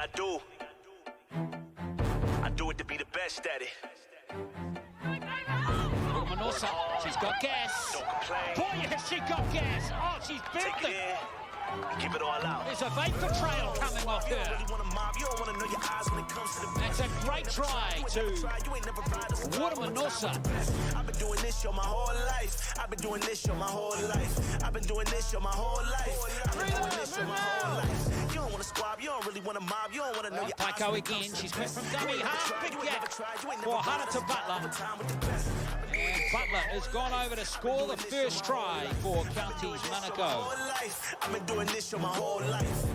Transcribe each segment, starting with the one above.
I do it to be the best at it. Manosa, she's got gas. Boy, has she got gas. Oh, she's built them. Give it all out. There's a vapor trail coming off her. That's a great try to Manosa. I've been doing this my whole life. I've been doing this my whole life. I've been doing this my whole life. I've been doing this my whole life. You don't want to squab, you don't really want to mob, you don't want to know your eyes. Paiko again, she's quick from dummy. Half big gap for Hana to Butler. And Butler has gone over to score the first try for Counties Manukau. I've been doing this my whole life.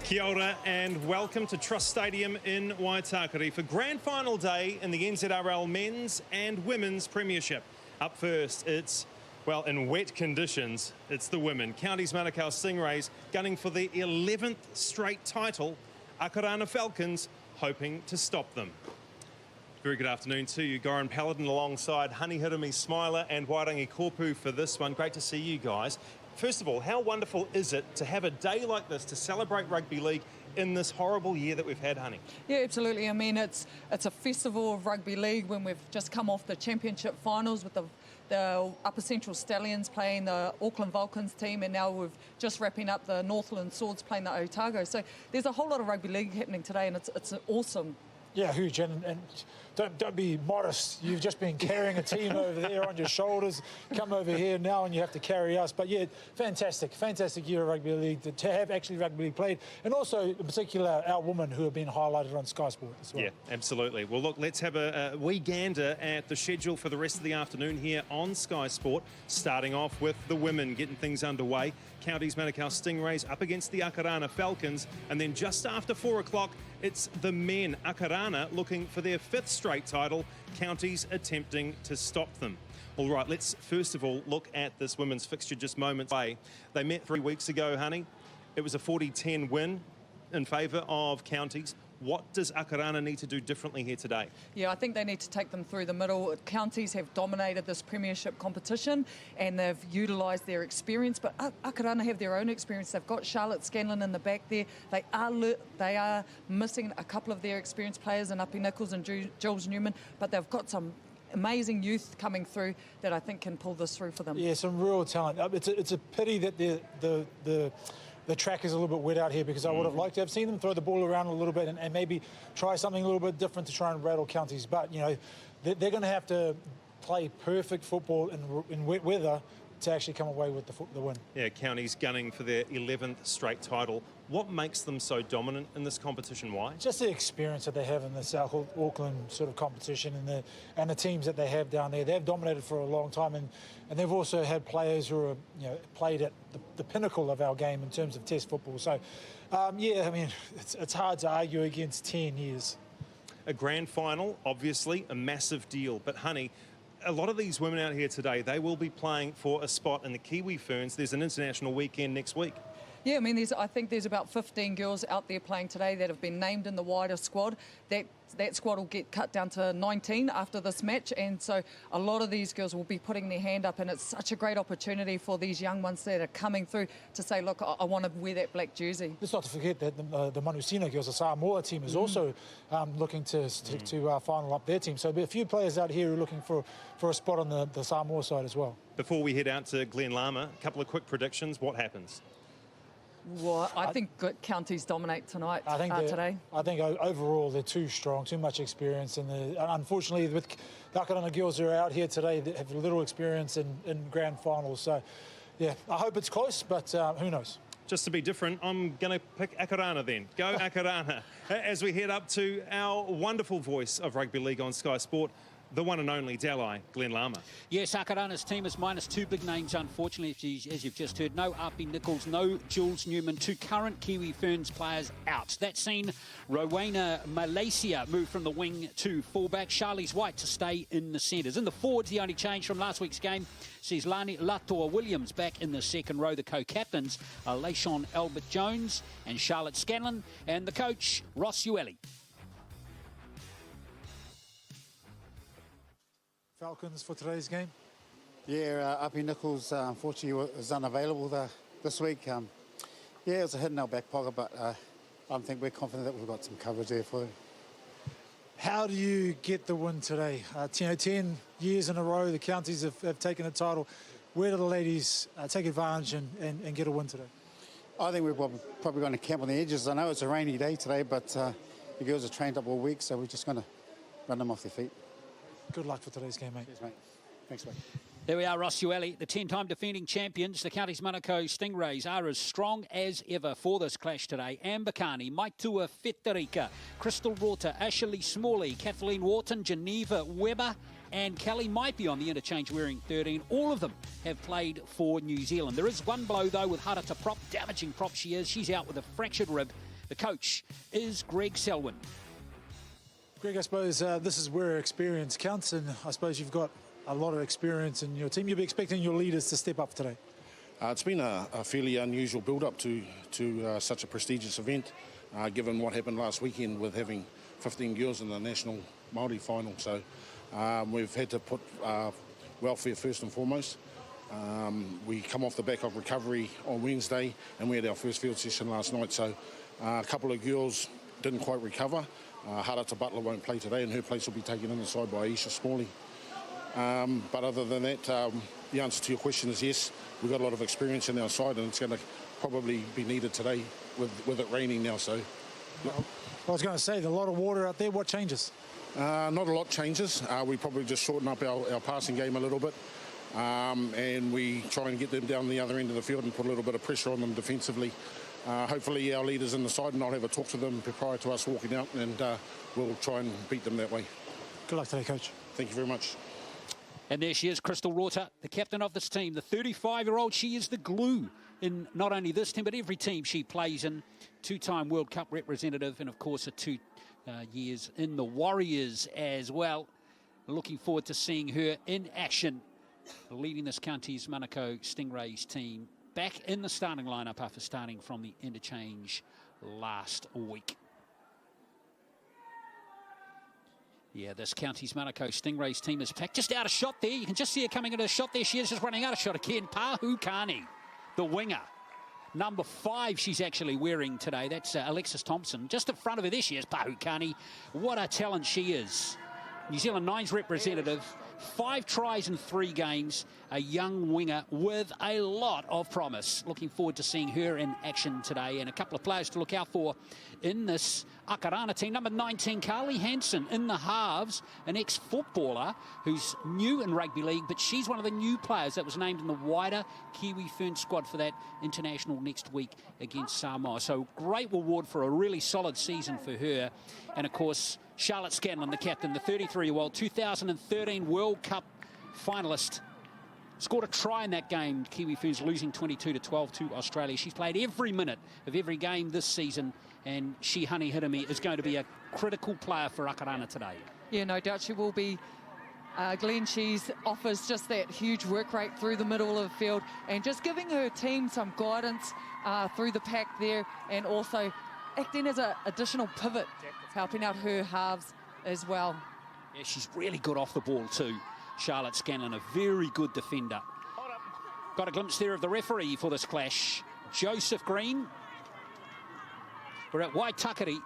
Kia ora and welcome to Trust Stadium in Waitakere for grand final day in the NZRL Men's and Women's Premiership. Up first, it's, well, in wet conditions, it's the women. Counties Manukau Stingrays gunning for their 11th straight title. Akarana Falcons hoping to stop them. Very good afternoon to you. Goran Paladin alongside Hani Hirami Smiler and Wairangi Korpu for this one. Great to see you guys. First of all, how wonderful is it to have a day like this to celebrate rugby league in this horrible year that we've had, Honey? Yeah, absolutely. I mean, it's a festival of rugby league when we've just come off the championship finals with the Upper Central Stallions playing the Auckland Vulcans team, and now we're just wrapping up the Northland Swords playing the Otago. So there's a whole lot of rugby league happening today, and it's awesome. Yeah, huge, and don't be modest. You've just been carrying a team over there on your shoulders. Come over here now and you have to carry us. But yeah, fantastic year of rugby league to have actually rugby league played, and also in particular our women who have been highlighted on Sky Sport as well. Yeah, absolutely. Well, look, let's have a wee gander at the schedule for the rest of the afternoon here on Sky Sport. Starting off with the women getting things underway. Counties Manukau Stingrays up against the Akarana Falcons, and then just after 4 o'clock, it's the men. Akarana looking for their 5th straight title, Counties attempting to stop them. All right, let's first of all look at this women's fixture just moments away. They met 3 weeks ago, Honey. It was a 40-10 win in favour of Counties. What does Akarana need to do differently here today? Yeah, I think they need to take them through the middle. Counties have dominated this premiership competition and they've utilised their experience, but Akarana have their own experience. They've got Charlotte Scanlon in the back there. They are missing a couple of their experienced players in Api Nichols and Jules Newman, but they've got some amazing youth coming through that I think can pull this through for them. Yeah, some real talent. It's a pity that the track is a little bit wet out here, because I would have liked to have seen them throw the ball around a little bit and maybe try something a little bit different to try and rattle Counties. But, you know, they're going to have to play perfect football in wet weather to actually come away with the win. Yeah, Counties gunning for their 11th straight title. What makes them so dominant in this competition? Why? Just the experience that they have in the South Auckland sort of competition and the teams that they have down there. They've dominated for a long time, and they've also had players who are, you know, played at the pinnacle of our game in terms of Test football. So, yeah, I mean, it's hard to argue against 10 years. A grand final, obviously, a massive deal. But, Honey, a lot of these women out here today, they will be playing for a spot in the Kiwi Ferns. There's an international weekend next week. Yeah, I mean, I think there's about 15 girls out there playing today that have been named in the wider squad. That squad will get cut down to 19 after this match, and so a lot of these girls will be putting their hand up, and it's such a great opportunity for these young ones that are coming through to say, look, I want to wear that black jersey. Let's not forget that the Manusina girls, the Samoa team, is also looking to final up their team. So there'll be a few players out here who are looking for a spot on the Samoa side as well. Before we head out to Glen Lama, a couple of quick predictions. What happens? Well, I think Counties dominate today. I think overall they're too strong, too much experience, and unfortunately with the Akarana girls who are out here today, they have little experience in grand finals. So, yeah, I hope it's close, but who knows? Just to be different, I'm going to pick Akarana then. Go Akarana. As we head up to our wonderful voice of rugby league on Sky Sport, the one and only Dalai Glen Lama. Yes, Akarana's team is minus 2 big names, unfortunately, as you've just heard. No Api Nichols, no Jules Newman, 2 current Kiwi Ferns players out. That's seen Rowena Malaysia move from the wing to fullback. Charlize White to stay in the centres. In the forwards, the only change from last week's game sees Lani Latoa-Williams back in the second row. The co-captains are Leishon Albert-Jones and Charlotte Scanlon, and the coach, Ross Ueli. Falcons for today's game? Yeah, Api Nichols unfortunately was unavailable this week. Yeah, it was a hit in our back pocket, but I think we're confident that we've got some coverage there for it. How do you get the win today? 10 years in a row, the counties have taken the title. Where do the ladies take advantage and get a win today? I think we're probably going to camp on the edges. I know it's a rainy day today, but the girls have trained up all week, so we're just going to run them off their feet. Good luck for today's game, mate. Cheers, mate. Thanks, mate. There we are, Ross Ueli, the 10-time defending champions. The Counties Manukau Stingrays are as strong as ever for this clash today. Amber Carney, Maitua Federica, Crystal Rota, Ashley Smalley, Kathleen Wharton, Geneva Webber, and Kelly might be on the interchange wearing 13. All of them have played for New Zealand. There is one blow, though, with Harata Prop, damaging prop she is. She's out with a fractured rib. The coach is Greg Selwyn. Greg, I suppose this is where experience counts, and I suppose you've got a lot of experience in your team. You'll be expecting your leaders to step up today. It's been a fairly unusual build-up to such a prestigious event, given what happened last weekend with having 15 girls in the national Māori final. So we've had to put welfare first and foremost. We come off the back of recovery on Wednesday, and we had our first field session last night. So a couple of girls didn't quite recover. Harata Butler won't play today, and her place will be taken in the side by Aisha Smalley. But other than that, the answer to your question is yes. We've got a lot of experience in our side, and it's going to probably be needed today with it raining now. So, well, I was going to say, there's a lot of water out there. What changes? Not a lot changes. We probably just shorten up our passing game a little bit, and we try and get them down the other end of the field and put a little bit of pressure on them defensively. Hopefully our leaders in the side, and I'll have a talk to them prior to us walking out, and we'll try and beat them that way. Good luck today, Coach. Thank you very much. And there she is, Crystal Rota, the captain of this team, the 35-year-old. She is the glue in not only this team, but every team she plays in. Two-time World Cup representative, and, of course, 2 years in the Warriors as well. Looking forward to seeing her in action, leading this county's Manukau Stingrays team back in the starting lineup after starting from the interchange last week. Yeah, this county's Manukau Stingrays team is packed. Just out of shot there. You can just see her coming into a shot there. She is just running out of shot again. Pahukani, the winger. Number 5 she's actually wearing today. That's Alexis Thompson. Just in front of her, there she is, Pahukani. What a talent she is. New Zealand Nines representative. 5 tries in 3 games. A young winger with a lot of promise. Looking forward to seeing her in action today. And a couple of players to look out for in this Akarana team. Number 19, Carly Hansen in the halves, an ex-footballer who's new in rugby league, but she's one of the new players that was named in the wider Kiwi Fern squad for that international next week against Samoa. So great reward for a really solid season for her. And of course, Charlotte Scanlon, the captain, the 33-year-old 2013 World Cup finalist, scored a try in that game. Kiwi Ferns losing 22-12 to Australia. She's played every minute of every game this season, and she, Honey Hirami, is going to be a critical player for Akarana today. Yeah, no doubt she will be. Glenn, she offers just that huge work rate through the middle of the field and just giving her team some guidance through the pack there, and also acting as an additional pivot, helping out her halves as well. Yeah, she's really good off the ball too. Charlotte Scanlon, a very good defender. Got a glimpse there of the referee for this clash, Joseph Green. We're at Waitakere.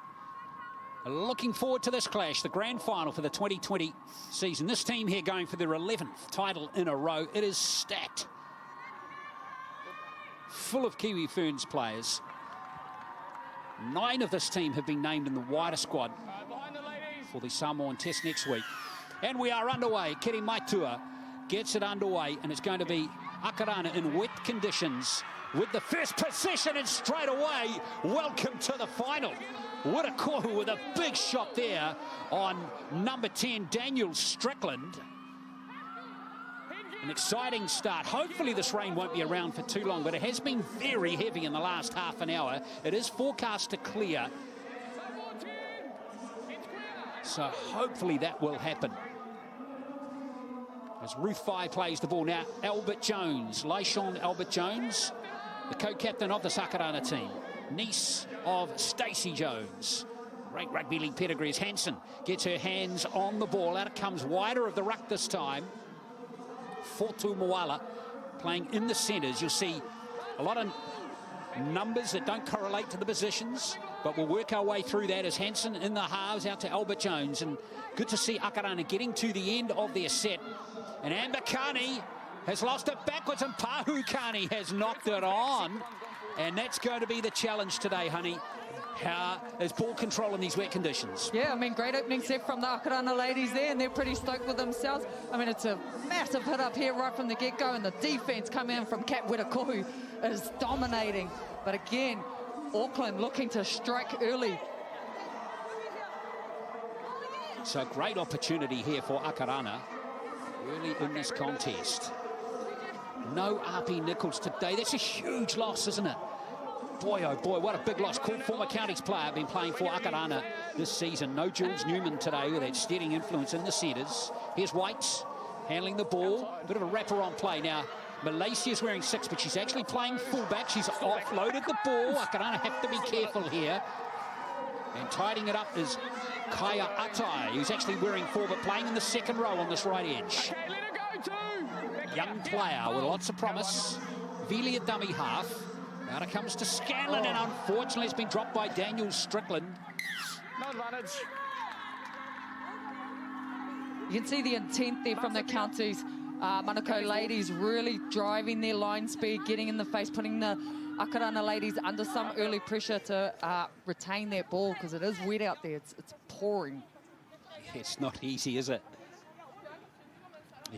Looking forward to this clash, the grand final for the 2020 season. This team here going for their 11th title in a row. It is stacked. Full of Kiwi Ferns players. 9 of this team have been named in the wider squad for the Samoan Test next week. And we are underway. Kiri Maitua gets it underway, and it's going to be Akarana in wet conditions with the first possession, and straight away, welcome to the final. Wirakohu with a big shot there on number 10, Daniel Strickland. An exciting start. Hopefully this rain won't be around for too long, but it has been very heavy in the last half an hour. It is forecast to clear, so hopefully that will happen. As Rufai plays the ball now, Albert Jones, Laishon Albert Jones, the co-captain of the Akarana team, niece of Stacey Jones. Great rugby league pedigree as Hansen gets her hands on the ball. Out it comes, wider of the ruck this time. Fortu Moala playing in the centres. You'll see a lot of numbers that don't correlate to the positions, but we'll work our way through that as Hansen in the halves out to Albert Jones. And good to see Akarana getting to the end of their set. And Ambakani has lost it backwards, and Pahukani has knocked it on. And that's going to be the challenge today, honey. How is ball control in these wet conditions? Yeah, I mean, great opening set from the Akarana ladies there, and they're pretty stoked with themselves. I mean, it's a massive hit up here right from the get-go, and the defense coming in from Kat Wetakohu is dominating. But again, Auckland looking to strike early. So great opportunity here for Akarana early in this contest. No RP Nichols today. That's a huge loss, isn't it? Boy, oh boy, what a big loss. Former Counties player, been playing for Akarana this season. No Jules Newman today with that steadying influence in the setters. Here's Whites handling the ball. Bit of a wrapper-on play. Now, Malaysia's wearing 6, but she's actually playing fullback. She's offloaded the ball. Akarana have to be careful here. And tidying it up is Kaya Atai, who's actually wearing 4, but playing in the second row on this right edge. Young player with lots of promise. Velia dummy half. Now it comes to Scanlon, and unfortunately it's been dropped by Daniel Strickland. No advantage. You can see the intent there from the Counties. Manukau ladies really driving their line speed, getting in the face, putting the Akarana ladies under some early pressure to retain that ball, because it is wet out there. It's pouring. It's not easy, is it?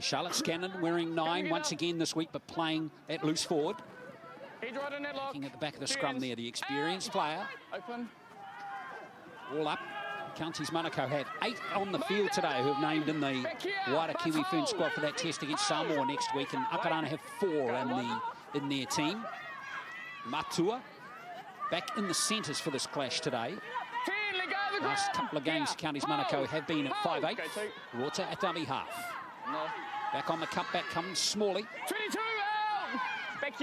Charlotte Scanlon wearing 9 once again this week, but playing at loose forward. Looking at the back of the scrum there, the experienced player. Open. All up. Counties Manukau have 8 on the field today who have named in the wider Kiwi Fern squad for that test against Samoa next week, and Akarana have 4 in their team. Matua back in the centres for this clash today. Last couple of games, Counties Manukau have been at 5'8". Rota at dummy half. Back on the cutback comes Smalley.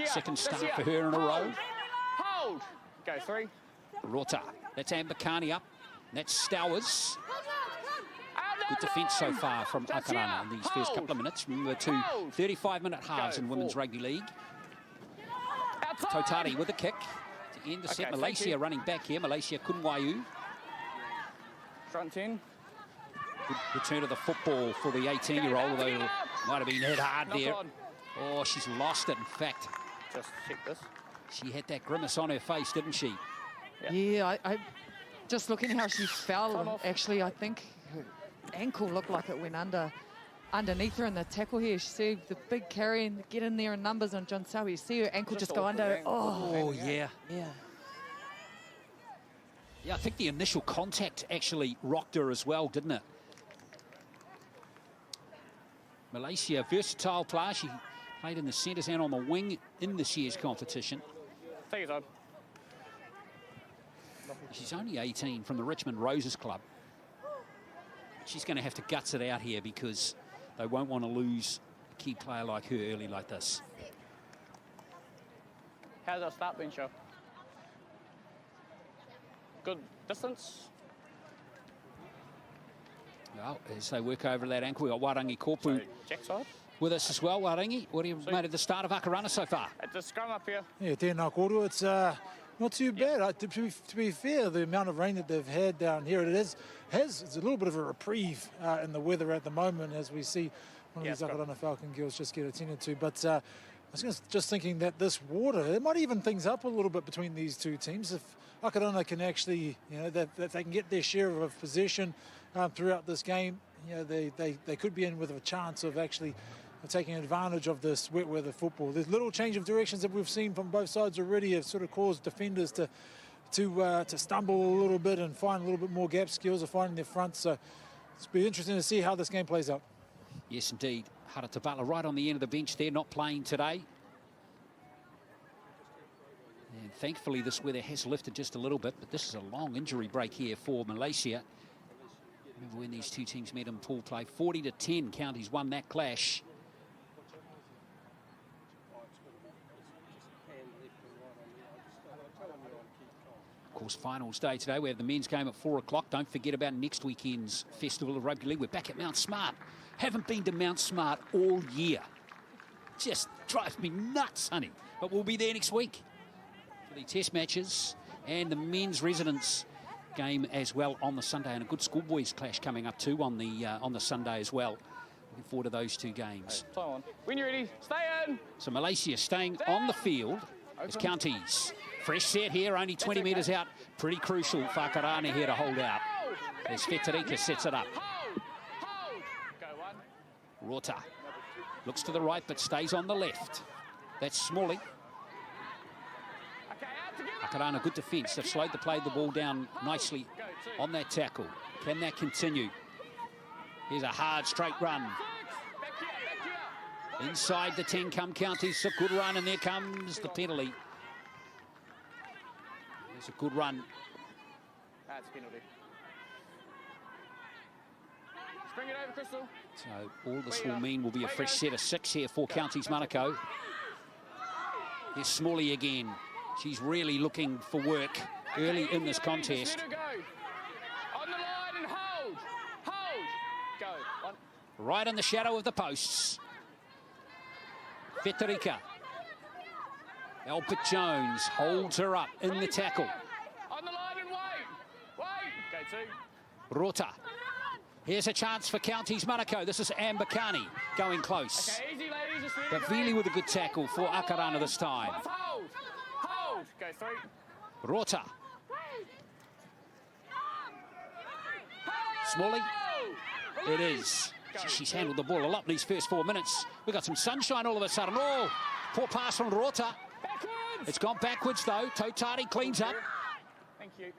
Second start for her in a row. Hold. Go 3. Rota. That's Ambakani up. That's Stowers. Good defence so far from Akarana in these first couple of minutes. Remember, 2 35-minute halves in women's rugby league. Totari with a kick to end the set. Malaysia running back here. Malaysia Kunwayu. Front 10. Good return of the football for the 18-year-old, although it might have been hit hard there. Oh, she's lost it, in fact. Just check this. She had that grimace on her face, didn't she? Yeah, I just looking how she fell. And actually, I think her ankle looked like it went underneath her in the tackle here. She see the big carry and get in there in numbers on John Sowie. You see her ankle just go under. Oh, yeah. Yeah. Yeah, I think the initial contact actually rocked her as well, didn't it? Malaysia, versatile player. She played in the centres and on the wing in this year's competition. Take it on. She's only 18 from the Richmond Roses Club. She's going to have to guts it out here because they won't want to lose a key player like her early like this. How's our start been, Show? Good distance. Well, as they work over that ankle, we've got Warangi Korpu with us as well. Warangi, what have you made of the start of Akarana so far? At the scrum up here. Yeah, tēnā kōrua. It's not too bad. To be fair, the amount of rain that they've had down here, it's a little bit of a reprieve in the weather at the moment, as we see one of these Akarana Falcon girls just get attended to. But I was just thinking that this water, it might even things up a little bit between these two teams. If Akarana can actually, that they can get their share of possession throughout this game, they could be in with a chance of actually taking advantage of this wet weather football. There's little change of directions that we've seen from both sides already have sort of caused defenders to stumble a little bit and find a little bit more gap skills of finding their front. So it's be interesting to see how this game plays out. Yes, indeed. Harata Butler right on the end of the bench there, not playing today. And thankfully this weather has lifted just a little bit, but this is a long injury break here for Malaysia. Remember when these two teams met in pool play, 40-10, Counties won that clash. Of course, finals day today. We have the men's game at 4 o'clock. Don't forget about next weekend's Festival of Rugby League. We're back at Mount Smart. Haven't been to Mount Smart all year. Just drives me nuts, honey. But we'll be there next week. The test matches and the men's residence game as well on the Sunday, and a good schoolboys clash coming up too on the Sunday as well. Looking forward to those two games. Time on. When you're ready, stay in. So Malaysia staying on the field as counties. Fresh set here, only 20 metres out. Pretty crucial for Akarana here to hold out. As Fetarika sets it up. Hold. Go one. Rota looks to the right but stays on the left. That's Smalley. Okay, out together. Akarana, good defence. They've slowed the ball down nicely on that tackle. Can that continue? Here's a hard straight run. Back here. Inside the 10 come counties. A good run, and there comes the penalty. There's a good run. That's penalty. Bring it over, Crystal. So all this will mean will be a fresh set of 6 here for Counties Manukau. Here's Smalley again. She's really looking for work early in this contest. Let her go. On the line and hold. Go. One. Right in the shadow of the posts. Fetarika. Albert Jones holds her up in the tackle. On the line and wait. Go two. Rota. Here's a chance for Counties Manukau. This is Ambakani going close. Okay, easy, ladies. Just let But her go. Veely with a good tackle for Akarana this time. Hold. Go three. Rota. Smalley. It is. She's handled the ball a lot in these first 4 minutes. We've got some sunshine all of a sudden. Oh, poor pass from Rota. Backwards. It's gone backwards though. Totari cleans up. Thank you.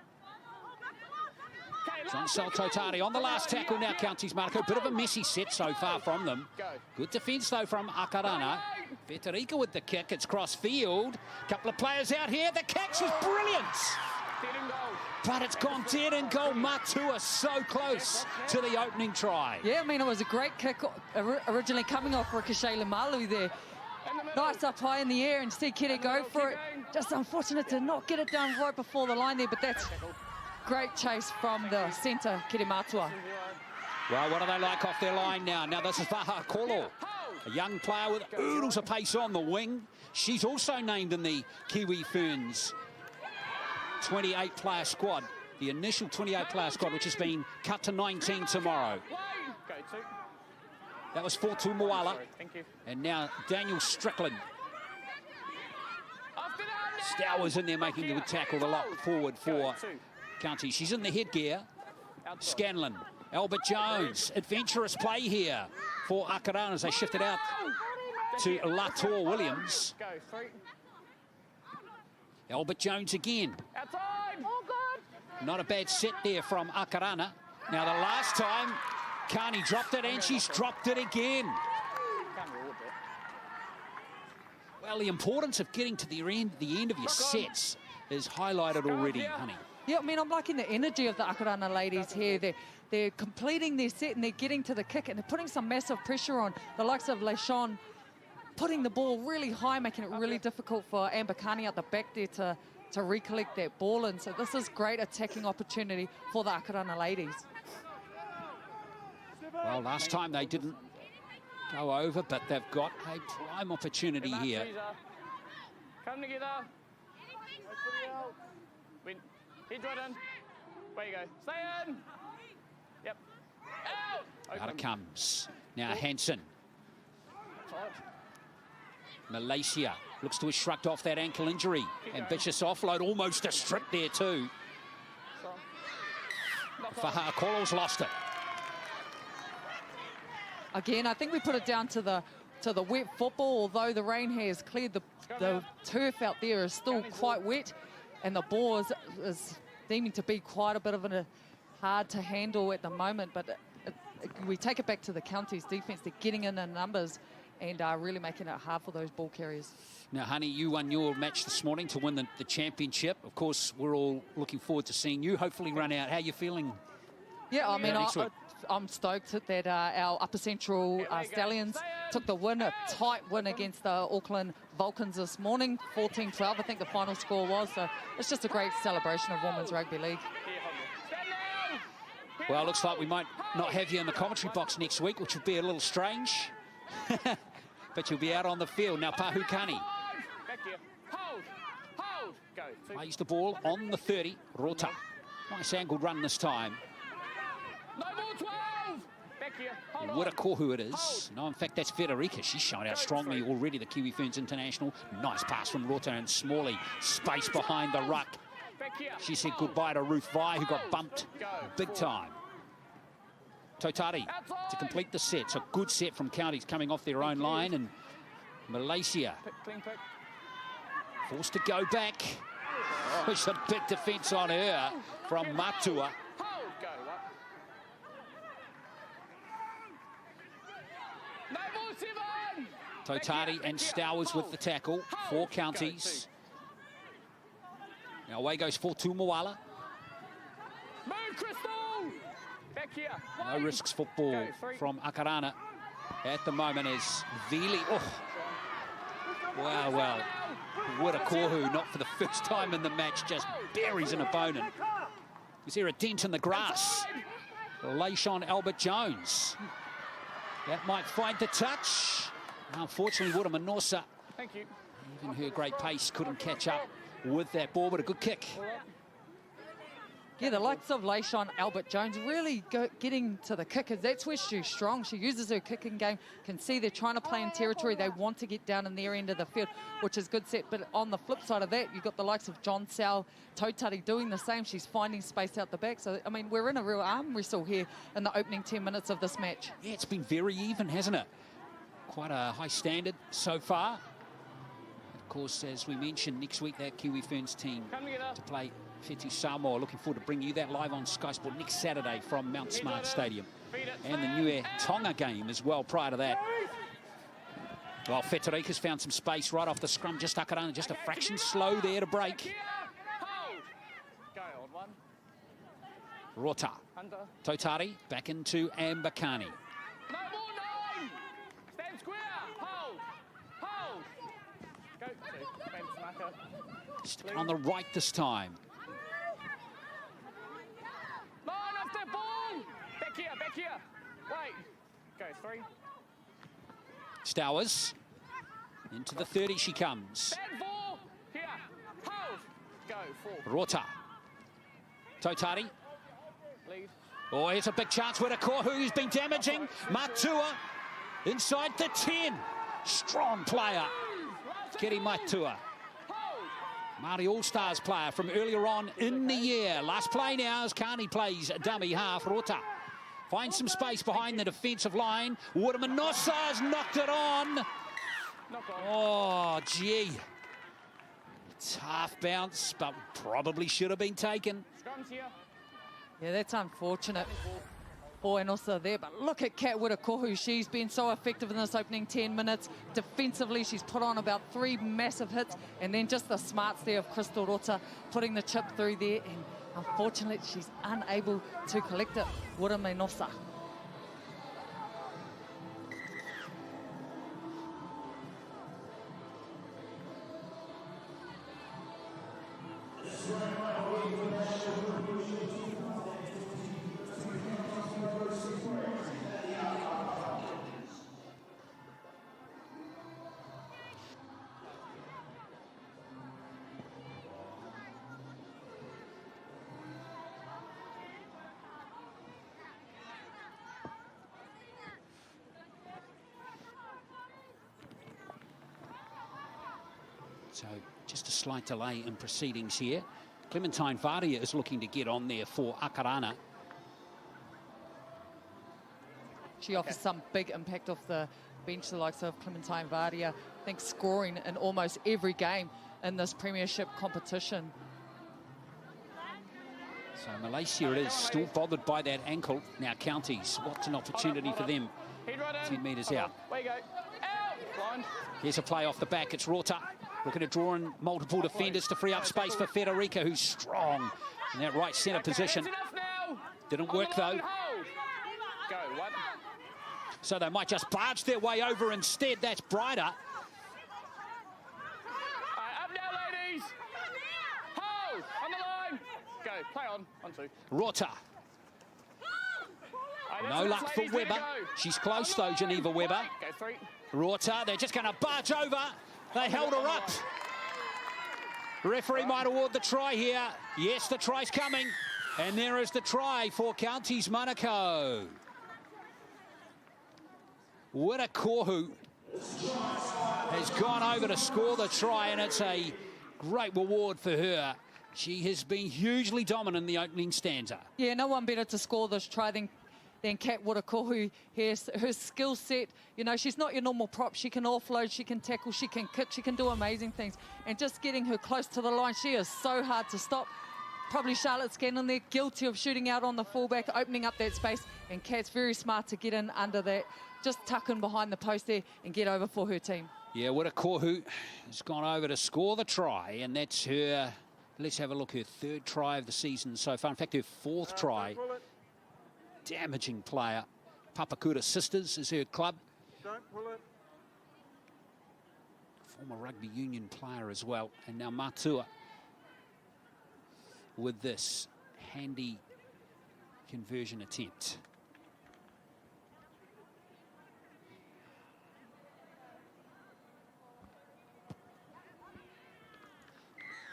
John Totari on the last tackle now, Counties Manukau. Bit of a messy set so far from them. Good defence though from Akarana. Fetarika with the kick. It's cross field. Couple of players out here. The catch is brilliant. Dead in goal. But it's gone dead in goal. Matua so close to the opening try. Yeah, I mean, it was a great kick originally coming off Ricochet Lemalu there. Nice up high in the air and see Kere go for it. Just unfortunate to not get it done right before the line there, but that's great chase from the centre, Kere Matua. Well, what do they like off their line now? Now this is Vaha Kolo, a young player with oodles of pace on the wing. She's also named in the Kiwi Ferns 28-player squad, the initial 28-player squad, which has been cut to 19 tomorrow. Go two. That was Fortu Moala. Thank you. And now Daniel Strickland. After that. Stowers in there making a good tackle, the lock forward for County. She's in the headgear. Scanlon, Albert Jones, adventurous play here for Akarana as they shift it out to Latour Williams. Go three. Albert Jones again. Outside. Oh, God. Not a bad set there from Akarana. Now the last time, Carney dropped it and she's dropped it again. Can't reward that. Well, the importance of getting to the end of your sets is highlighted already, honey. Yeah, I mean, I'm liking the energy of the Akarana ladies here. They're completing their set and they're getting to the kick and they're putting some massive pressure on the likes of Leishon, putting the ball really high, making it really difficult for Ambakani at the back there to recollect that ball. And so this is great attacking opportunity for the Akarana ladies. Well, last time they didn't go over, but they've got a prime opportunity here. Come together. Win. Head right in. Where you go. Stay in. Yep. Out. Out it comes. Now Hansen. Tight. Malaysia looks to have shrugged off that ankle injury. Ambitious offload, almost a strip there too. Faha Kolo's lost it. Again, I think we put it down to the wet football, although the rain has cleared the turf out there is still quite wet, and the ball is deeming to be quite a bit of a hard to handle at the moment. But we take it back to the county's defence. They're getting in their numbers and really making it hard for those ball carriers. Now, honey, you won your match this morning to win the championship. Of course, we're all looking forward to seeing you hopefully run out. How are you feeling? Yeah, I mean, I'm stoked that our Upper Central Stallions took the win, a tight win against the Auckland Vulcans this morning, 14-12, I think the final score was. So it's just a great celebration of Women's Rugby League. Well, looks like we might not have you in the commentary box next week, which would be a little strange. But you'll be out on the field. Now, Pahukani. Back here. Hold. Go. 2. Plays the ball on the 30. Rota. Nice angled run this time. No more 12. Back here. Hold on. What a call who it is. No, in fact, that's Federica. She's shown out strongly already, the Kiwi Ferns international. Nice pass from Rota and Smalley. Space behind the ruck. Back here. She said goodbye to Ruth Vi, who got bumped big time. Totari to complete the set. It's a good set from Counties coming off their own line. And Malaysia Clean pick. forced to go back. There's a big defence on her from Matua. Hold. Go. What? No more 7. Totari and Stowers with the tackle. 4 Counties. Now away goes for Tumawala. Move, Crystal. Back here. No risks football from Akarana at the moment as Vili. Oh, wow, well. What a Kohu, not for the first time in the match, just buries an opponent. Is there a dent in the grass? Leishon Albert-Jones. That might find the touch. Unfortunately, Woodamanosa, Thank you. even her great pace, couldn't catch up with that ball, but a good kick. Yeah, the likes of Leishon Albert-Jones really getting to the kickers. That's where she's strong. She uses her kicking game. Can see they're trying to play in territory. They want to get down in their end of the field, which is good set. But on the flip side of that, you've got the likes of John Sal, Totari doing the same. She's finding space out the back. So, I mean, we're in a real arm wrestle here in the opening 10 minutes of this match. Yeah, it's been very even, hasn't it? Quite a high standard so far. Of course, as we mentioned, next week that Kiwi Ferns team to play Feti Samoa. Looking forward to bringing you that live on Sky Sport next Saturday from Mount Smart Stadium. And the Niue Tonga game as well prior to that. Well, Federica's found some space right off the scrum. Just Akarana, just a fraction slow there to break. Go, old one. Rota. Hunter. Totari back into Ambakani. No more 9. Stand square. Hold. Hold. Go. 2. Thanks, Maka. Just on the right this time. Line off the ball. Back here. Back here. Wait. Go. 3. Stowers. Into the 30 she comes. Stand 4. Here. Hold. Go. 4. Rota. Totari. Lead. Oh, here's a big chance with a Kohu who's been damaging. Matua inside the 10. Strong player. Kiri Matua. Māori All-Stars player from earlier on in the year. Last play now as Carney plays dummy half. Rota finds some space behind the defensive line. Woodamanosa's knocked it on. Oh, gee. Tough bounce, but probably should have been taken. Scrums here. Yeah, that's unfortunate for Enosa there. But look at Kat Whittakohu. She's been so effective in this opening 10 minutes. Defensively, she's put on about 3 massive hits. And then just the smarts there of Crystal Rota putting the chip through there. And unfortunately, she's unable to collect it. Woodamanosa. So just a slight delay in proceedings here. Clementine Varia is looking to get on there for Akarana. She offers some big impact off the bench, the likes of Clementine Varia. I think scoring in almost every game in this Premiership competition. So Malaysia is still bothered by that ankle. Now Counties, what's an opportunity for them? 10 metres out. Where you go? Out. Blind. Here's a play off the back. It's Rota looking to draw in multiple defenders to free up space for Federica, who's strong in that right centre position. Didn't work though. Go. 1. So they might just barge their way over instead. That's brighter. Up now, ladies. Hold. On the line. Go. Play on. 1, 2. Rota. No luck for Webber. She's close though, Geneva Webber. Go 3. Rota, they're just going to barge over. They held her up. Referee might award the try here. Yes, the try's coming. And there is the try for Counties Manukau. Wirakohu has gone over to score the try, and it's a great reward for her. She has been hugely dominant in the opening stanza. Yeah, no one better to score this try than Kat Wirakohu. Her skill set, you know, she's not your normal prop. She can offload, she can tackle, she can kick, she can do amazing things. And just getting her close to the line, she is so hard to stop. Probably Charlotte Scanlon there, guilty of shooting out on the fullback, opening up that space. And Kat's very smart to get in under that, just tuck in behind the post there and get over for her team. Yeah, Wirakohu has gone over to score the try, and that's her, let's have a look, her 3rd try of the season so far. In fact, her 4th try. Damaging player. Papakura Sisters is her club. Don't pull it. Former rugby union player as well. And now Matua with this handy conversion attempt.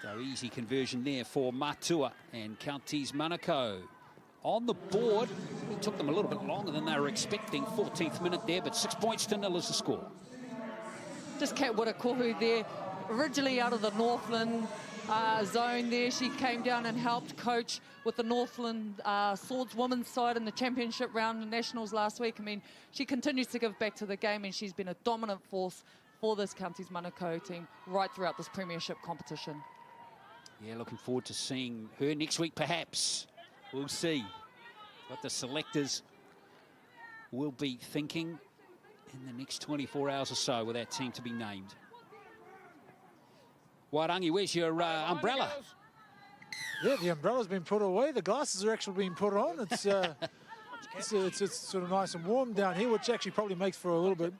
So easy conversion there for Matua, and Counties Manukau on the board. It took them a little bit longer than they were expecting. 14th minute there, but 6 points to 0 is the score. Just Kat Wirakohu there, originally out of the Northland zone there. She came down and helped coach with the Northland Swords women's side in the championship round of nationals last week. I mean, she continues to give back to the game, and she's been a dominant force for this Counties Manukau team right throughout this premiership competition. Yeah, looking forward to seeing her next week, perhaps. We'll see what the selectors will be thinking in the next 24 hours or so with that team to be named. Wairangi, where's your umbrella? Yeah, the umbrella's been put away. The glasses are actually being put on. It's sort of nice and warm down here, which actually probably makes for a little bit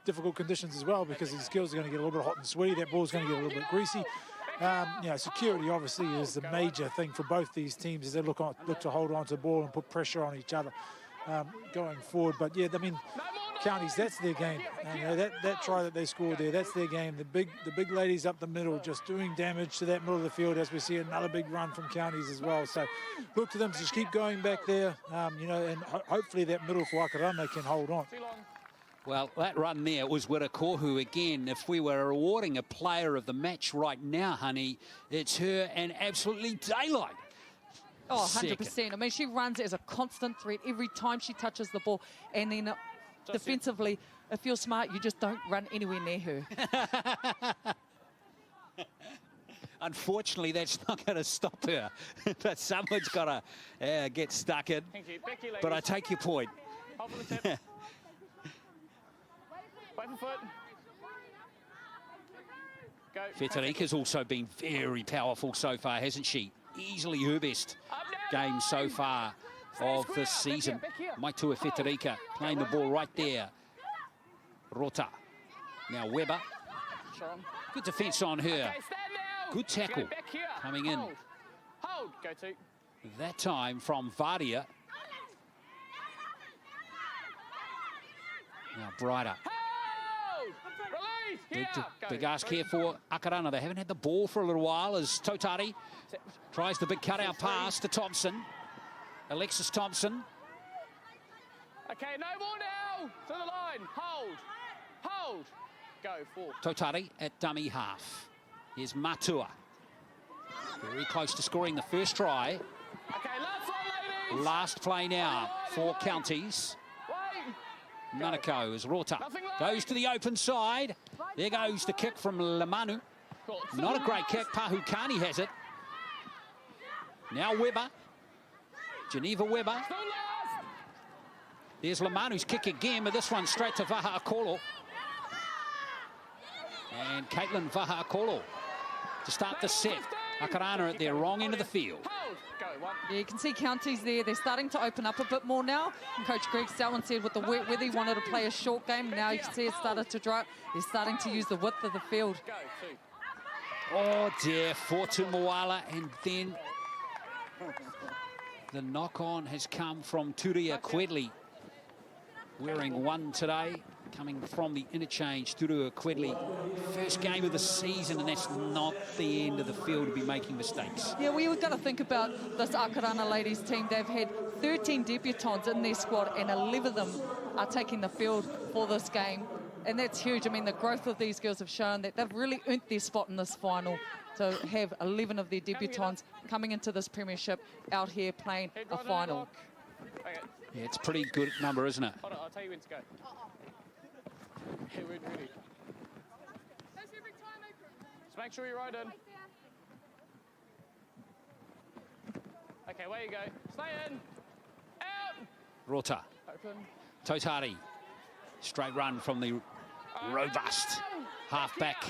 difficult conditions as well, because these skills are going to get a little bit hot and sweaty. That ball's going to get a little bit greasy. You know, security obviously is the major thing for both these teams as they look to hold on to the ball and put pressure on each other going forward. But yeah, I mean, Counties, that's their game. You know, that try that they scored there, that's their game. The big ladies up the middle just doing damage to that middle of the field, as we see another big run from Counties as well. So look to them to just keep going back there, you know, and hopefully that middle for Akarana can hold on. Well, that run there was Wirakohu again. If we were awarding a player of the match right now, honey, it's her, and absolutely daylight. Oh, 100%. I mean, she runs as a constant threat every time she touches the ball. And then defensively, if you're smart, you just don't run anywhere near her. Unfortunately, that's not going to stop her. But someone's got to get stuck in. Thank you. Back to you, ladies. But I take your point. Hold for the tip. Wait for foot. Go. Fetarika's also been very powerful so far, hasn't she? Easily her best game so far of this season. Maitua Fetarika playing the ball right there. Rota. Now Weber. Good defence on her. Okay, stand now. Good tackle Back here. coming in. Hold. Go to. That time from Vardia. Now Brighter. Big ask here for Akarana. They haven't had the ball for a little while as Totari tries the big cutout pass to Thompson. Alexis Thompson. Okay, no more now. To the line. Hold. Hold. Go. 4. Totari at dummy half. Here's Matua. Very close to scoring the first try. Okay, last one, ladies. Last play now for Counties. Manukau as Rota goes to the open side. There goes the kick from Lamanu. Not a great kick. Pahukani has it. Now Weber. Geneva Weber. There's Lamanu's kick again, but this one straight to Vaha Akolo. And Caitlin Vaha Akolo to start the set. Akarana at their wrong end of the field. Yeah, you can see Counties there. They're starting to open up a bit more now. And Coach Greg Selwyn said with the wet weather, he wanted to play a short game. Now you can see it started to dry up. They're starting to use the width of the field. Oh dear, Fortu Moala, and then the knock-on has come from Turia Quedley, wearing 1 today. coming from the interchange through Quedley. First game of the season, and that's not the end of the field to be making mistakes. Yeah, we were going to think about this Akarana ladies team. They've had 13 debutants in their squad, and 11 of them are taking the field for this game. And that's huge. I mean, the growth of these girls have shown that they've really earned their spot in this final. To have 11 of their debutants coming into this premiership out here playing a final. Yeah, it's a pretty good number, isn't it? Hold on, I'll tell you when to go. Hey, we're ready. Just make sure you're right in. Okay, where you go. Stay in. Out. Rota. Open. Totari. Straight run from the robust halfback.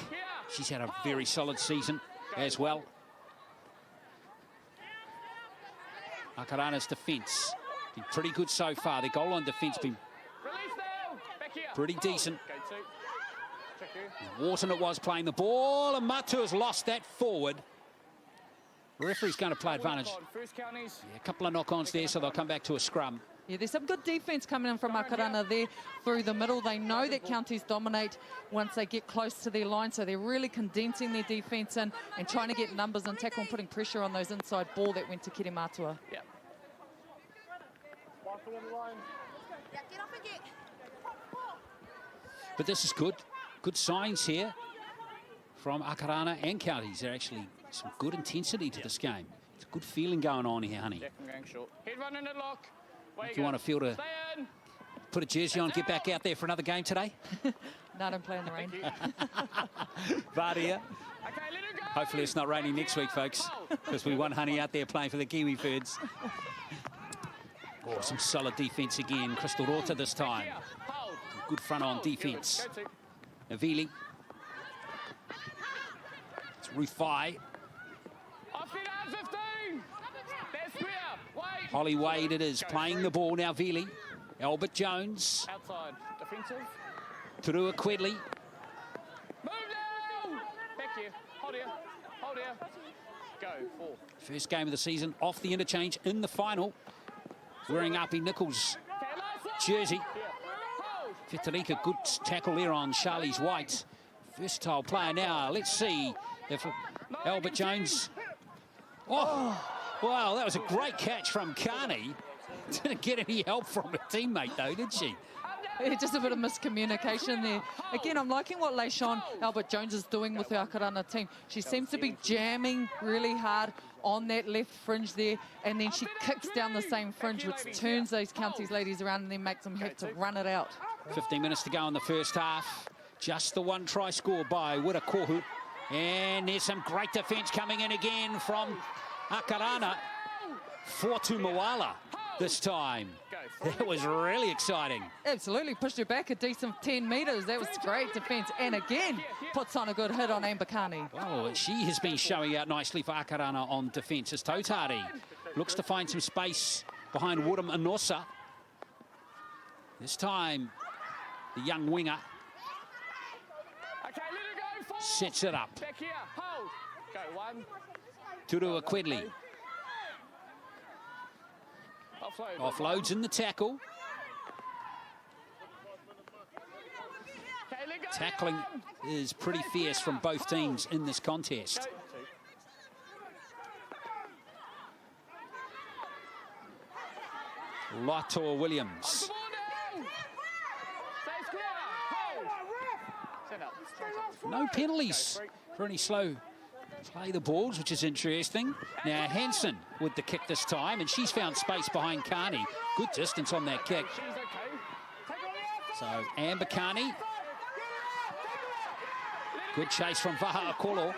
She's had a very solid season as well. Akarana's defence been pretty good so far. Their goal line defence been pretty decent. Wharton it was playing the ball, and Matu has lost that forward. The referee's going to play advantage. Yeah, a couple of knock-ons there, so they'll come back to a scrum. Yeah, there's some good defence coming in from Akarana there through the middle. They know that counties dominate once they get close to their line, so they're really condensing their defence in and trying to get numbers and tackle and putting pressure on those inside ball that went to Kiri Matua. Yeah. But this is good. Good signs here from Akarana and counties. They're actually some good intensity to this game. It's a good feeling going on here, honey. Head run in and lock. Do you want to feel to put a jersey on, get back out there for another game today? No, don't play in the rain. Vadia. Hopefully it's not raining next week, folks, because we want Honey out there playing for the Kiwi Ferns. Oh, some solid defence again. Crystal Rota this time. Good front on defence. Avili. It's Rufai. Holly Wade it is, playing the ball now, Vili. Albert Jones. Outside, defensive. Turua Quedley. Move now! Back here, hold here, hold here. Go, 4. First game of the season, off the interchange in the final. Wearing Api Nichols' jersey. Fitarika, good tackle there on Charlize White. Versatile player now. Let's see if Albert Jones... Oh! Wow, that was a great catch from Carney. Didn't get any help from her teammate, though, did she? Yeah, just a bit of miscommunication there. Again, I'm liking what Leishon Albert Jones is doing with the Akarana team. She seems to be jamming really hard on that left fringe there, and then she kicks down the same fringe, which turns those counties ladies around and then makes them have to run it out. 15 minutes to go in the first half. Just the one try score by Wirakohu. And there's some great defence coming in again from Akarana. Fortu Moala this time. That was really exciting. Absolutely, pushed her back a decent 10 metres. That was great defence. And again, puts on a good hit on Ambakani. Well, she has been showing out nicely for Akarana on defence as Totari looks to find some space behind Woodham Anosa. This time, the young winger sets it up. Back here, hold. Go, 1. Turua Quedley. Offloads in the tackle. Tackling is pretty fierce from both teams in this contest. Latoa Williams. No penalties for any slow play the balls, which is interesting. Now Hansen with the kick this time, and she's found space behind Carney. Good distance on that kick. So Amber Carney. Good chase from Vaha Akolo.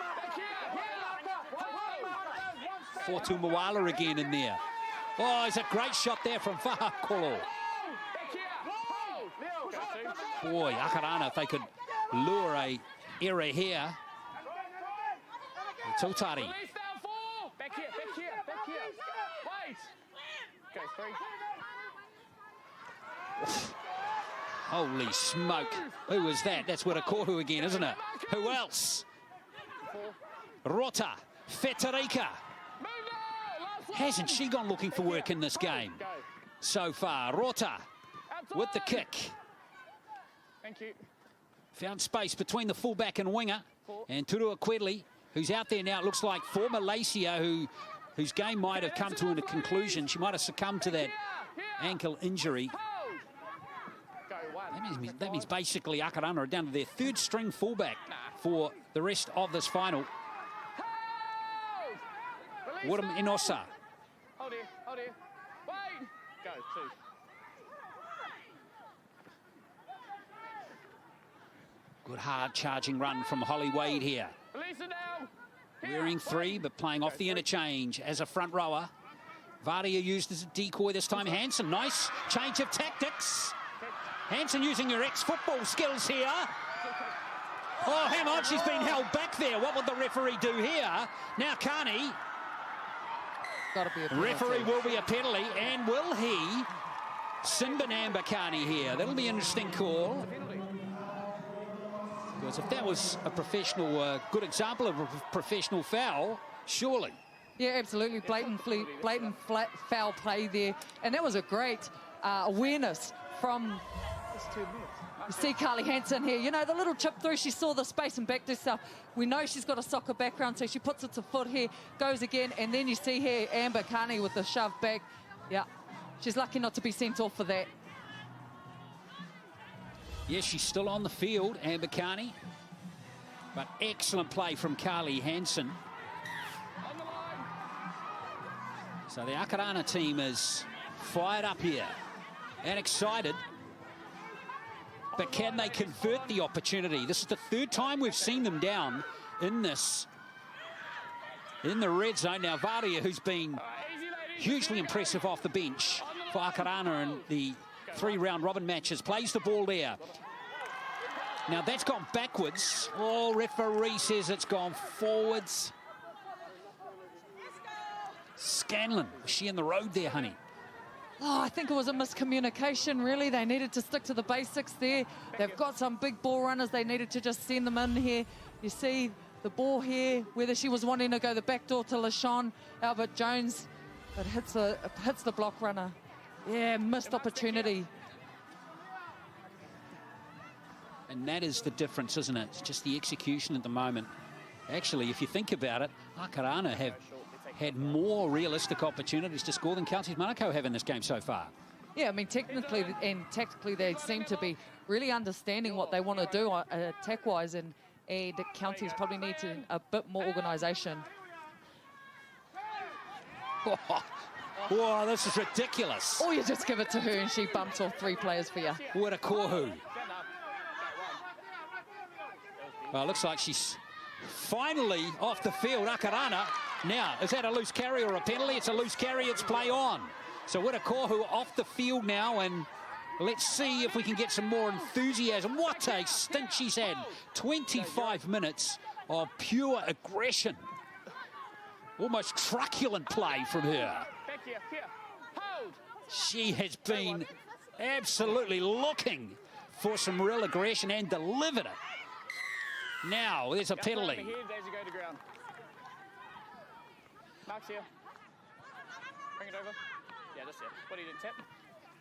Fortu Moala again in there. Oh, it's a great shot there from Vaha Akolo. Boy, Akarana, if they could lure a error here. Totari. Back here, back here, back here. Wait. Go, 3. Holy smoke. Who was that? That's Wirakohu again, isn't it? Who else? 4. Rota. Fetarika. Hasn't she gone looking for work in this game so far? Rota with the kick. Thank you. Found space between the fullback and winger. And Turua Quedley, who's out there now, it looks like for Malaysia, whose game might have come to a conclusion. She might have succumbed to that ankle injury. That means basically Akarana are down to their third string fullback for the rest of this final. Woodham Inosa. Hold here, hold here. Wait! Go, 2. Good hard charging run from Holly Wade here. Release it now. Wearing 3, but playing off the interchange as a front rower. Vardia used as a decoy this time. Hansen, nice change of tactics. Hansen using her ex-football skills here. Oh, hang on, she's been held back there. What would the referee do here? Now, Carney. Gotta be a penalty. Referee will be a penalty, and will he Sinbin Amber Carney here? That'll be an interesting call. Because if that was a professional, good example of a professional foul, surely. Yeah, absolutely. Blatant foul play there. And that was a great awareness from... You see Carly Hansen here. You know, the little chip through, she saw the space and backed herself. We know she's got a soccer background, so she puts it to foot here, goes again, and then you see here Amber Carney with the shove back. Yeah, she's lucky not to be sent off for that. Yes, she's still on the field, Amber Carney. But excellent play from Carly Hansen. So the Akarana team is fired up here and excited. But can they convert the opportunity? This is the third time we've seen them down in the red zone. Now, Vardia, who's been hugely impressive off the bench for Akarana in the 3 round robin matches, plays the ball there. Now, that's gone backwards. Oh, referee says it's gone forwards. Scanlon, was she in the road there, honey? Oh, I think it was a miscommunication, really. They needed to stick to the basics there. They've got some big ball runners. They needed to just send them in here. You see the ball here, whether she was wanting to go the back door to LaShawn Albert-Jones, but hits the block runner. Yeah, missed opportunity. And that is the difference, isn't it? It's just the execution at the moment. Actually, if you think about it, Akarana have had more realistic opportunities to score than Counties Manukau have in this game so far. Yeah, I mean, technically and tactically, they seem to be really understanding what they want to do attack-wise, and the Counties probably need a bit more organisation. Whoa, this is ridiculous. Or you just give it to her and she bumps off 3 players for you. What a kohu. Well, it looks like she's finally off the field, Akarana. Now, is that a loose carry or a penalty? It's a loose carry, it's play on. So Wirakohu off the field now, and let's see if we can get some more enthusiasm. What a stint she's had. 25 minutes of pure aggression. Almost truculent play from her. She has been absolutely looking for some real aggression and delivered it. Now, there's a penalty. Mark's here. Bring it over. Yeah, just here. What are you doing, tap?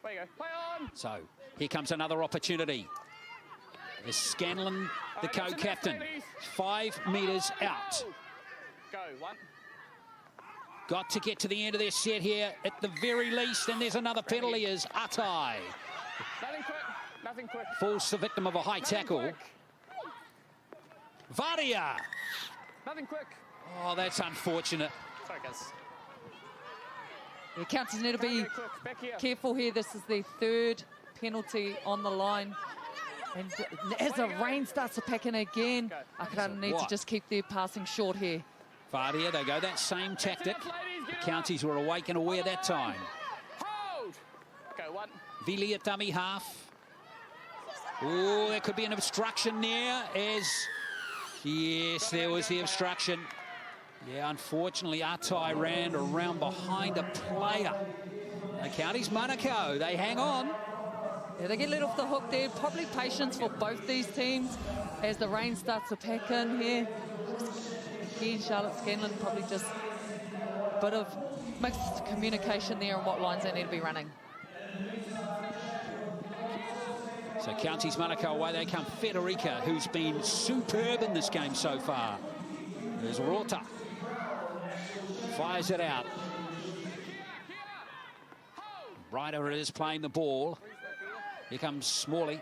There you go. Play on! So, here comes another opportunity. Is Scanlon the co-captain? 5 metres out. Go, 1. Got to get to the end of their set here at the very least, and there's another penalty as Atai Nothing quick. Nothing quick. falls the victim of a high tackle. Quick. Vardia! Nothing quick. Oh, that's unfortunate. Sorry, guys. The Counties need to be careful here. This is their 3rd penalty on the line. And as the rain starts to pack in again, Akarana need to just keep their passing short here. Vardia, they go that same tactic. The Counties were awake and aware that time. Hold! Go, 1. Vili at dummy half. Oh, there could be an obstruction there as... Yes, there was the obstruction. Yeah, unfortunately, Atai ran around behind a player. The Counties Manukau, they hang on. Yeah, they get let off the hook there. Probably patience for both these teams as the rain starts to pack in here. Again, Charlotte Scanlon probably just a bit of mixed communication there on what lines they need to be running. So Counties Manukau away they come. Federica, who's been superb in this game so far. There's Rota. Fires it out. Ryder is playing the ball. Here comes Smalley.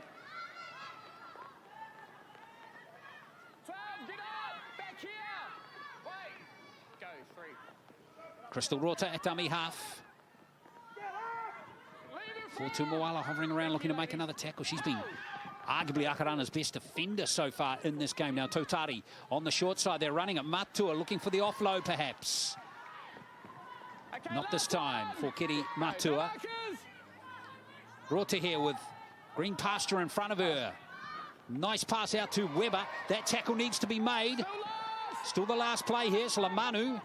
Crystal Rota at dummy half. Fortu Moala hovering around looking to make another tackle. She's been arguably Akarana's best defender so far in this game. Now Totari on the short side. They're running at Matua looking for the offload perhaps. Not this time for Kiri Matua. Rota here with green pasture in front of her. Nice pass out to Weber. That tackle needs to be made. Still the last play here. It's Lamanu.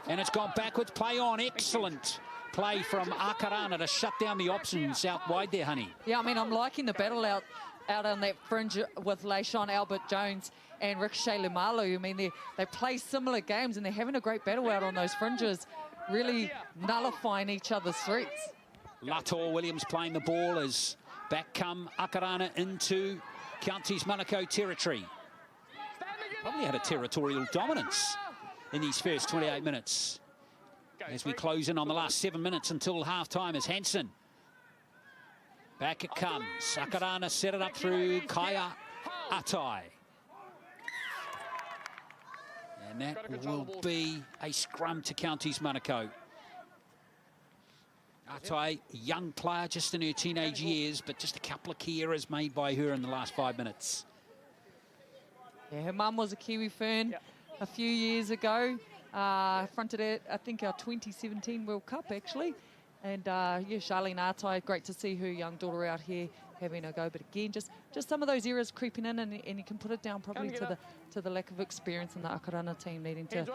And it's gone backwards. Play on. Excellent play from Akarana to shut down the options out wide there, honey. Yeah, I mean, I'm liking the battle out on that fringe with Leishon Albert-Jones and Ricochet Lumalu. I mean, they play similar games and they're having a great battle out on those fringes, really nullifying each other's threats. Lator Williams playing the ball as back come Akarana into Counties Manukau territory. Probably had a territorial dominance in these first 28 minutes. As we close in on the last 7 minutes until half-time as Hansen. Back it comes. Akarana set it up through Kaya Atai. And that will be a scrum to Counties Manukau. Atai, young player, just in her teenage years, but just a couple of key errors made by her in the last 5 minutes. Yeah, her mum was a Kiwi Fern a few years ago. Fronted it, I think, our 2017 World Cup, actually. And, yeah, Charlene Atai, great to see her young daughter out here having a go. But, again, just some of those errors creeping in, and you can put it down probably to the lack of experience in the Akarana team needing to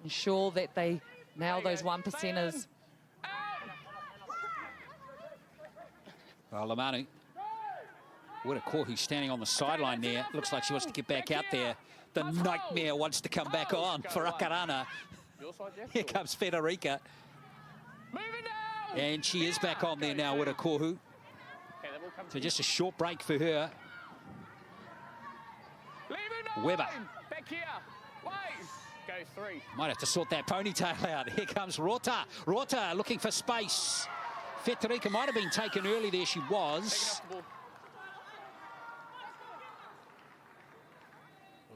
ensure that they nail those 1%ers. Well, Lamanu. What a call. He's standing on the sideline there. Looks like she wants to get back out there. The nightmare wants to come back on for Akarana. Here comes Federica. And she is back on there now with a Kohu. So just a short break for her. Weber. Might have to sort that ponytail out. Here comes Rota. Rota looking for space. Federica might have been taken early there. She was.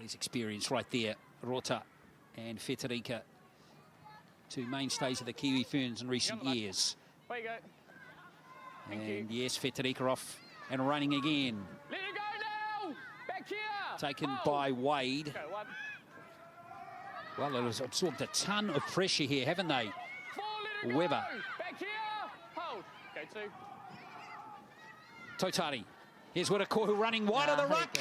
His experience right there, Rota and Federica, two mainstays of the Kiwi Ferns in recent years. And yes, Federica off and running again. Let it go now! Back here! Taken by Wade. Well, it has absorbed a ton of pressure here, haven't they? Weber. Back here! Hold. Go two. Totari. Here's Wirakohu running wide of the ruck.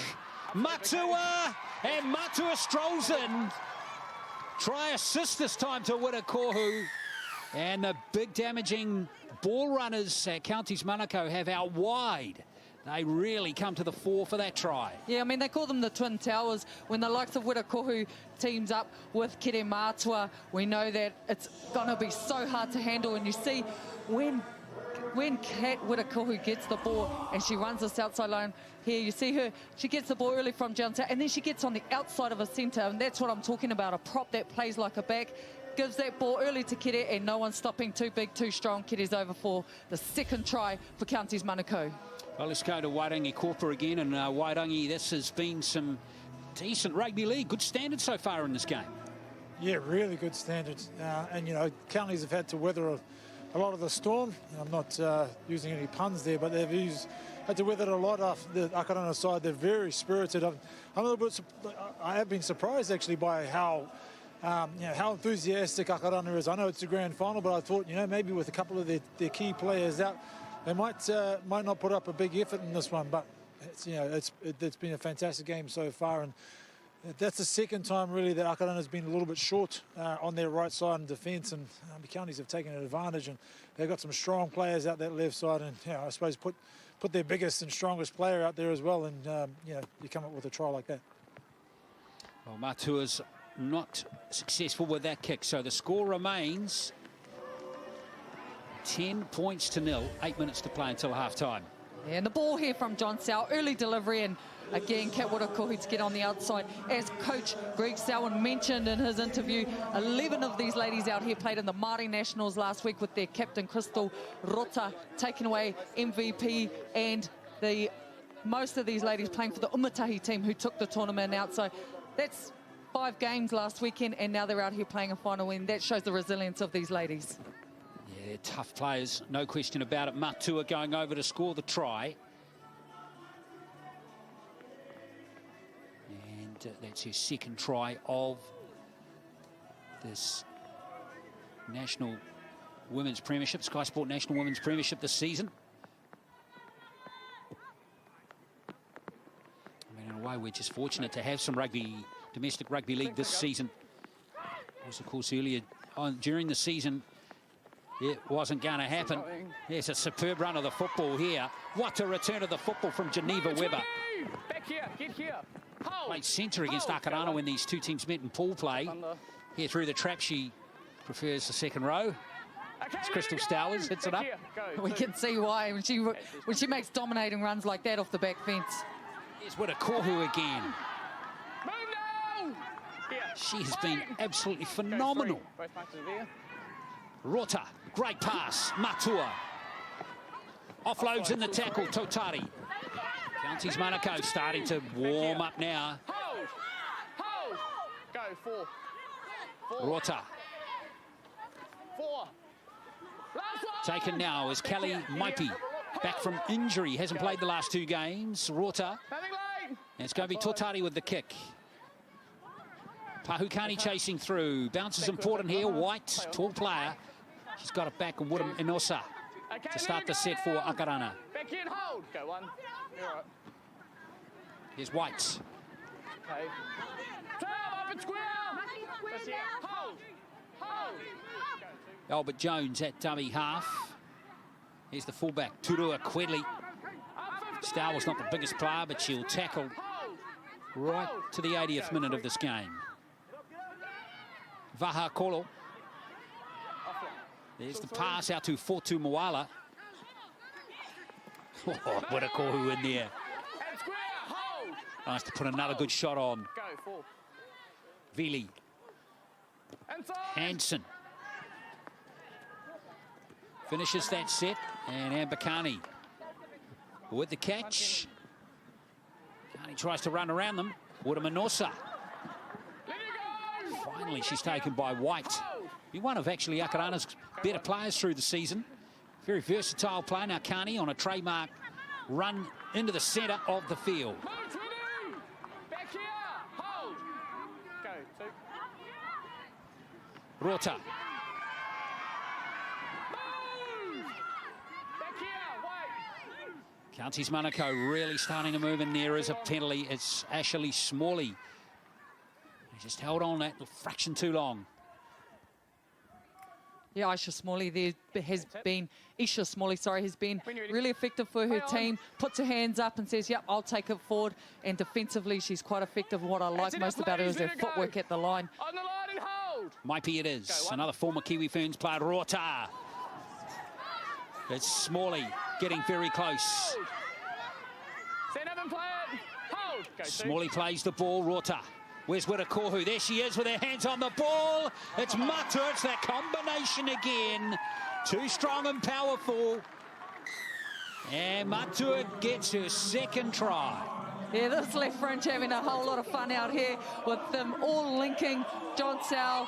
Matua, and Matua strolls in. Try assist this time to Wirakohu. And the big damaging ball runners at Counties Manukau have out wide. They really come to the fore for that try. Yeah, I mean, they call them the Twin Towers. When the likes of Wirakohu teams up with Kere Matua, we know that it's going to be so hard to handle. And you see, when Kat Wirakohu gets the ball and she runs this outside line here, you see her, she gets the ball early from down and then she gets on the outside of a centre, and that's what I'm talking about, a prop that plays like a back, gives that ball early to Kere, and no one's stopping. Too big, too strong. Kere's over for the second try for Counties Manukau. Well, let's go to Wairangi Corporate again, and Wairangi, this has been some decent rugby league, good standards so far in this game. Yeah, really good standards. And, you know, Counties have had to weather a lot of the storm. I'm not using any puns there, but they've had to weather a lot off the Akarana side. They're very spirited. I have been surprised actually by how enthusiastic Akarana is. I know it's a grand final, but I thought, you know, maybe with a couple of their key players out, they might not put up a big effort in this one. But it's been a fantastic game so far, and that's the second time really that Akarana has been a little bit short on their right side in defence, and the Counties have taken advantage, and they've got some strong players out that left side, and I suppose put their biggest and strongest player out there as well, and you come up with a try like that. Well, Matua's not successful with that kick, so the score remains 10 points to 0, 8 minutes to play until half-time. And the ball here from John Sow, early delivery, and again, Katwira Kohu to get on the outside. As Coach Greg Selwyn mentioned in his interview, 11 of these ladies out here played in the Māori Nationals last week with their captain, Crystal Rota, taking away MVP, and most of these ladies playing for the Umatahi team who took the tournament out. So that's 5 games last weekend, and now they're out here playing a final win. That shows the resilience of these ladies. Yeah, they're tough players, no question about it. Matua going over to score the try. And that's his second try of this National Women's Premiership, Sky Sport National Women's Premiership this season. I mean, in a way, we're just fortunate to have some domestic rugby league this season. Of course, earlier during the season, it wasn't going to happen. There's a superb run of the football here. What a return of the football from Geneva Webber. Back here, get here. Played centre against Akarana when these two teams met in pool play. Here through the trap, she prefers the second row. It's Crystal Stowers hits it up. We can see why when she makes dominating runs like that off the back fence. Here's Witakohu again. She has been absolutely phenomenal. Rota, great pass. Matua offloads in the tackle. Totari. Counties Manukau starting to warm up now. Hold. Go, 4. Rota. 4. Taken now is Kelly Maipi. Back from injury. Hasn't played the last 2 games. Rota. And it's going to be Totari with the kick. Pahukani chasing through. Bounce is important here. White, tall player. She's got it back, and Woodham Inosa to start the set for Akarana. Back in, hold. Go 1. You're right. Here's White. Okay. Up and square. Hold. Albert Jones at dummy half. Here's the fullback, Turua Quedley. Star was not the biggest player, but she'll tackle right to the 80th minute of this game. Vaha Kolo. There's the pass out to Fortu Moala. Oh, what a Kohu in there. Nice to put another good shot on. Go, 4. Vili. Hansen. Finishes that set, and Ambakani with the catch. Kani tries to run around them. Woodamanosa. Finally, she's taken by White. Be one of actually Akarana's better players through the season. Very versatile player. Now Kani on a trademark run into the centre of the field. Back here, hold. Go, 2. Rota. Counties Manukau really starting to move in there as a penalty. It's Ashley Smalley. He just held on that fraction too long. Yeah, Isha Smalley has been really effective for her team. Puts her hands up and says, yep, I'll take it forward. And defensively, she's quite effective. What I like most about her is her footwork at the line. On the line and hold. Maipi it is. Another former Kiwi Ferns player, Rota. It's Smalley getting very close. Stand up and play it. Hold. Go, Smalley plays the ball. Rota. Where's Witakohu? There she is with her hands on the ball. It's Matua. It's that combination again. Too strong and powerful. And Matua gets her second try. Yeah, this left French having a whole lot of fun out here with them all linking. John Sal,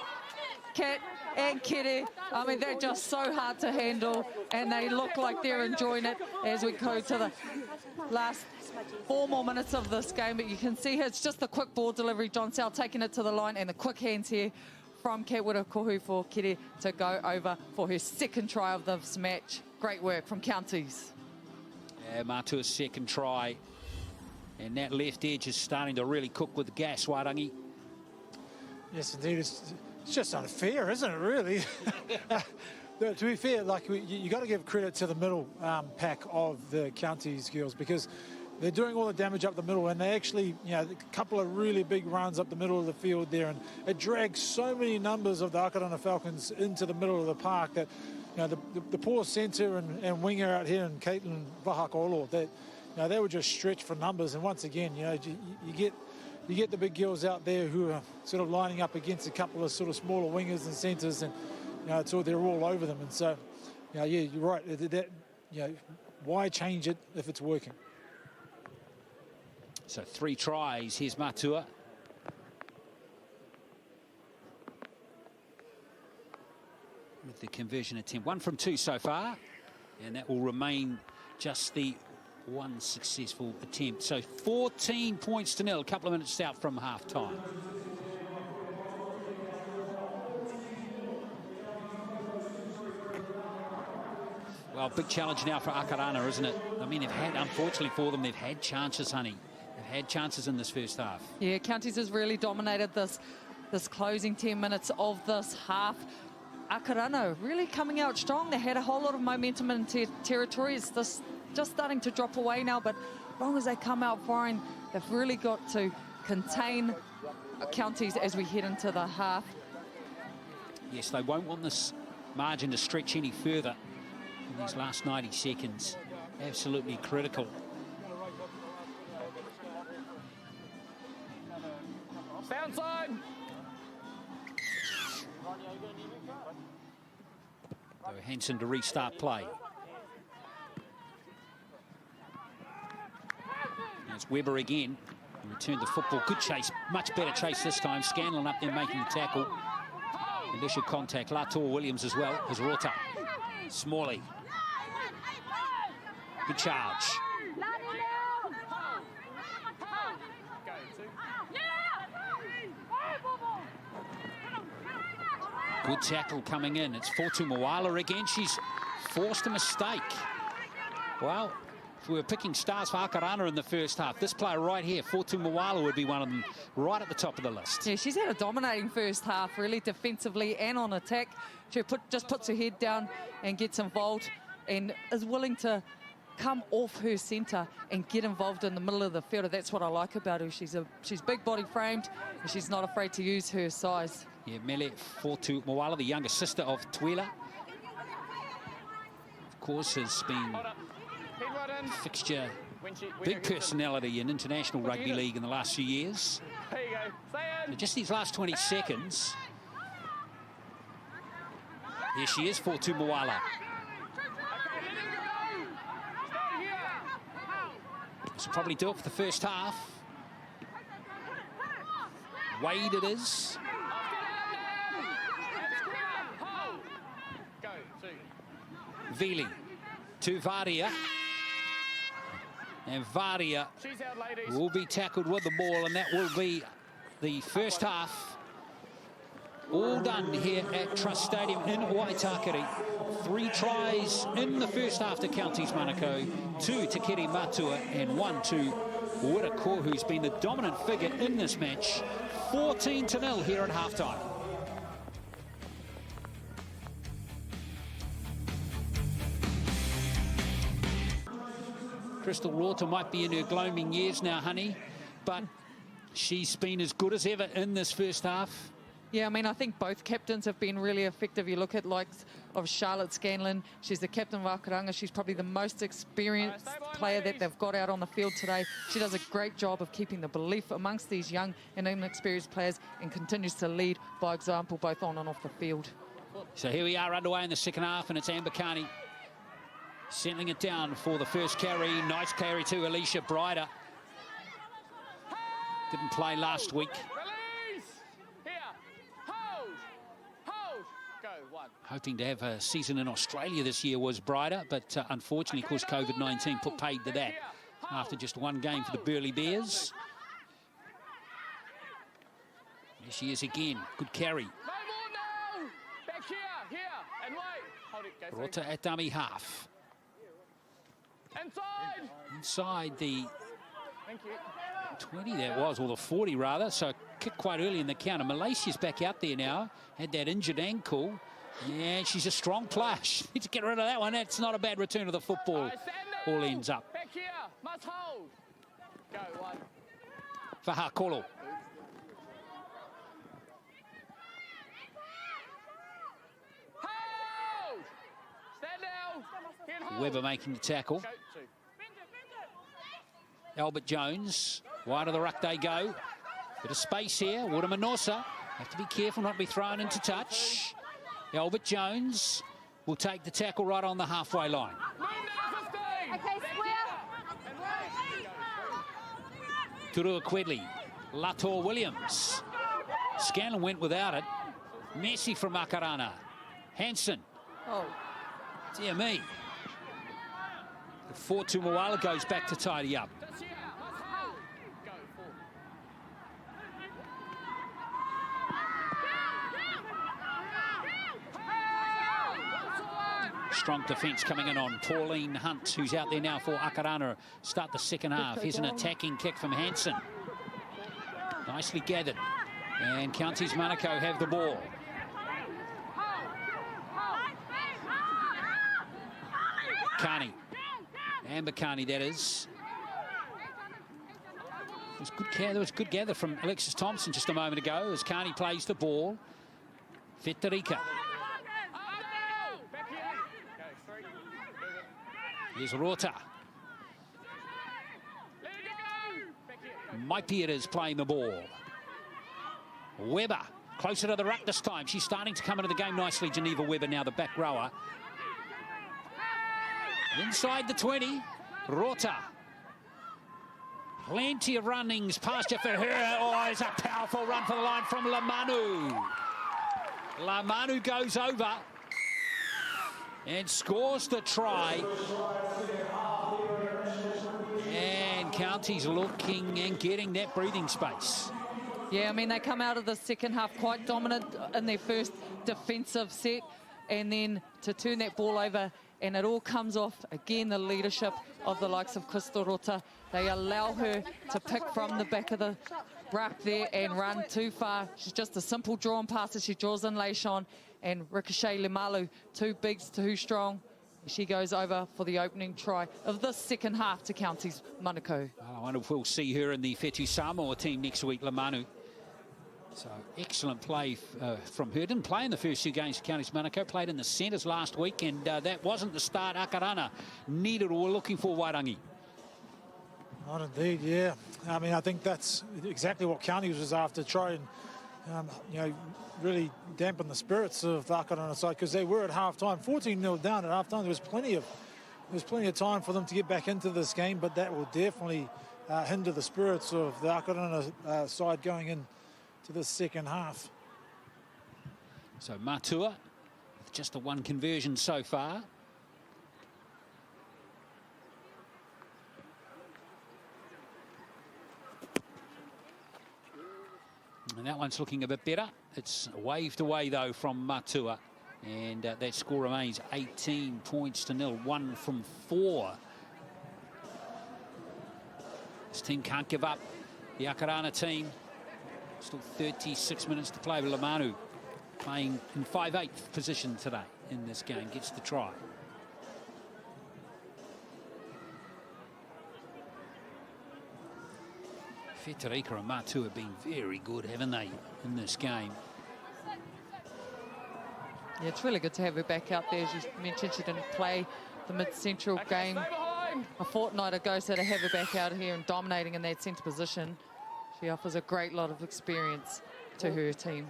Kat and Kitty. I mean, they're just so hard to handle, and they look like they're enjoying it as we go to the last 4 more minutes of this game. But you can see here, it's just the quick ball delivery. John Sal taking it to the line, and the quick hands here from Katwira Kohu for Kitty to go over for her second try of this match. Great work from Counties. Yeah, Matua's second try. And that left edge is starting to really cook with the gas, Wairangi. Yes, indeed. It's just unfair, isn't it, really? To be fair, like you got to give credit to the middle pack of the Counties girls, because they're doing all the damage up the middle, and they actually, you know, a couple of really big runs up the middle of the field there, and it drags so many numbers of the Akarana Falcons into the middle of the park that you know, the poor centre and winger out here, and Caitlin Vahakolo, that, you know, they were just stretched for numbers. And once again, you know, you get the big girls out there who are sort of lining up against a couple of sort of smaller wingers and centres, and, you know, they're all over them. And so, you know, yeah, you're right. That, you know, why change it if it's working? So 3 tries. Here's Matua. With the conversion attempt. 1 from 2 so far. And that will remain just the one successful attempt. So 14 points to nil. A couple of minutes out from half-time. Well, big challenge now for Akarana, isn't it? I mean, unfortunately for them, they've had chances, honey. They've had chances in this first half. Yeah, Counties has really dominated this closing 10 minutes of this half. Akarana really coming out strong. They had a whole lot of momentum in territory. It's just starting to drop away now, but as long as they come out firing, they've really got to contain Counties as we head into the half. Yes, they won't want this margin to stretch any further in these last 90 seconds. Absolutely critical. Downside. So Hansen to restart play. It's Weber again. Return the football. Good chase. Much better chase this time. Scanlon up there making the tackle. Initial contact. Latour Williams as well as Rota. Smalley. Good charge. Good tackle coming in. It's Fortu Moala again. She's forced a mistake. Well, if we were picking stars for Akarana in the first half, this player right here, Fortu Moala, would be one of them, right at the top of the list. Yeah, she's had a dominating first half, really, defensively and on attack. She just puts her head down and gets involved and is willing to come off her centre and get involved in the middle of the field. That's what I like about her. She's big body framed, and she's not afraid to use her size. Yeah, Mele Fortu Moala, the younger sister of Tuela. Of course, has been a fixture, big personality in international rugby league in the last few years. There you go. Stay in. So just these last 20 seconds. There she is, Fortu Moala. This will probably do it for the first half. Wade it is. Vili to Varia. And Varia will be tackled with the ball, and that will be the first half. All done here at Trust Stadium in Waitakere. 3 tries in the first half to Counties Manukau, 2 to Kiri Matua, and 1 to Wirako, who's been the dominant figure in this match. 14-0 here at halftime. Crystal Rorta might be in her gloaming years now, honey, but she's been as good as ever in this first half. Yeah, I mean, I think both captains have been really effective. You look at likes of Charlotte Scanlon. She's the captain of Akarana. She's probably the most experienced player that they've got out on the field today. She does a great job of keeping the belief amongst these young and inexperienced players and continues to lead by example both on and off the field. So here we are underway in the second half, and it's Amber Carney settling it down for the first carry. Nice carry to Alicia Bryder. Didn't play last week. Hoping to have a season in Australia this year was Bryder, but unfortunately, of course, COVID-19 put paid to that after just 1 game for the Burleigh Bears. There she is again. Good carry. Back here, and wait. Hold it, Rota at dummy half. Inside the 20 that was, or the 40 rather, so kicked quite early in the counter. Malaysia's back out there now, had that injured ankle. Yeah, she's a strong player. She needs to get rid of that one. That's not a bad return of the football. All ends up. Back here, must hold. Go, 1. Vahakolo. Hold! Webber making the tackle. Go, 2. Albert Jones, wide of the ruck they go. Bit of space here. Wuramanosa have to be careful not to be thrown into touch. Albert Jones will take the tackle right on the halfway line. Turua Quedley, Lator Williams. Scanlon went without it. Messi from Akarana. Hansen. Oh, Dear me. The 4-2 Moala goes back to tidy up. Strong defence coming in on Pauline Hunt, who's out there now for Akarana. Start the second half. Here's an attacking kick from Hansen. Nicely gathered. And Counties Manukau have the ball. Carney. Amber Carney, that is. There was good gather from Alexis Thompson just a moment ago as Carney plays the ball. Federica. Here's Rota. Maipi it is playing the ball. Webber closer to the ruck this time. She's starting to come into the game nicely. Geneva Webber now the back rower. Inside the 20, Rota. Plenty of runnings, pasture for her. Oh, it's a powerful run for the line from Lamanu. Lamanu goes over and scores the try. And Counties looking and getting that breathing space. yeah, I mean, they come out of the second half quite dominant in their first defensive set, and then to turn that ball over, and it all comes off, again, the leadership of the likes of Crystal Rota. They allow her to pick from the back of the ruck there and run too far. She's just a simple drawn pass as she draws in Leishon, and Ricochet Limalu, too big, too strong. She goes over for the opening try of this second half to Counties Manukau. I wonder if we'll see her in the Fetu Samoa team next week, Lamanu. So excellent play from her. Didn't play in the first 2 games for Counties Manukau. Played in the centres last week, and that wasn't the start Akarana needed or were looking for, Wairangi. Not indeed, yeah. I mean, I think that's exactly what Counties was after, try and, really dampen the spirits of the Akarana side, because they were at half-time, 14-0 down at half-time. There was plenty of time for them to get back into this game, but that will definitely hinder the spirits of the Akarana side going in to the second half. So Matua, with just the 1 conversion so far. And that one's looking a bit better. It's waved away, though, from Matua. And that score remains 18 points to 0, 1 from 4. This team can't give up. The Akarana team. Still 36 minutes to play with Lamanu playing in 5/8 position today in this game. Gets the try. Federica and Matu have been very good, haven't they, in this game? Yeah, it's really good to have her back out there. As you mentioned, she didn't play the Mid-Central game a fortnight ago, so to have her back out here and dominating in that centre position, she offers a great lot of experience to her team.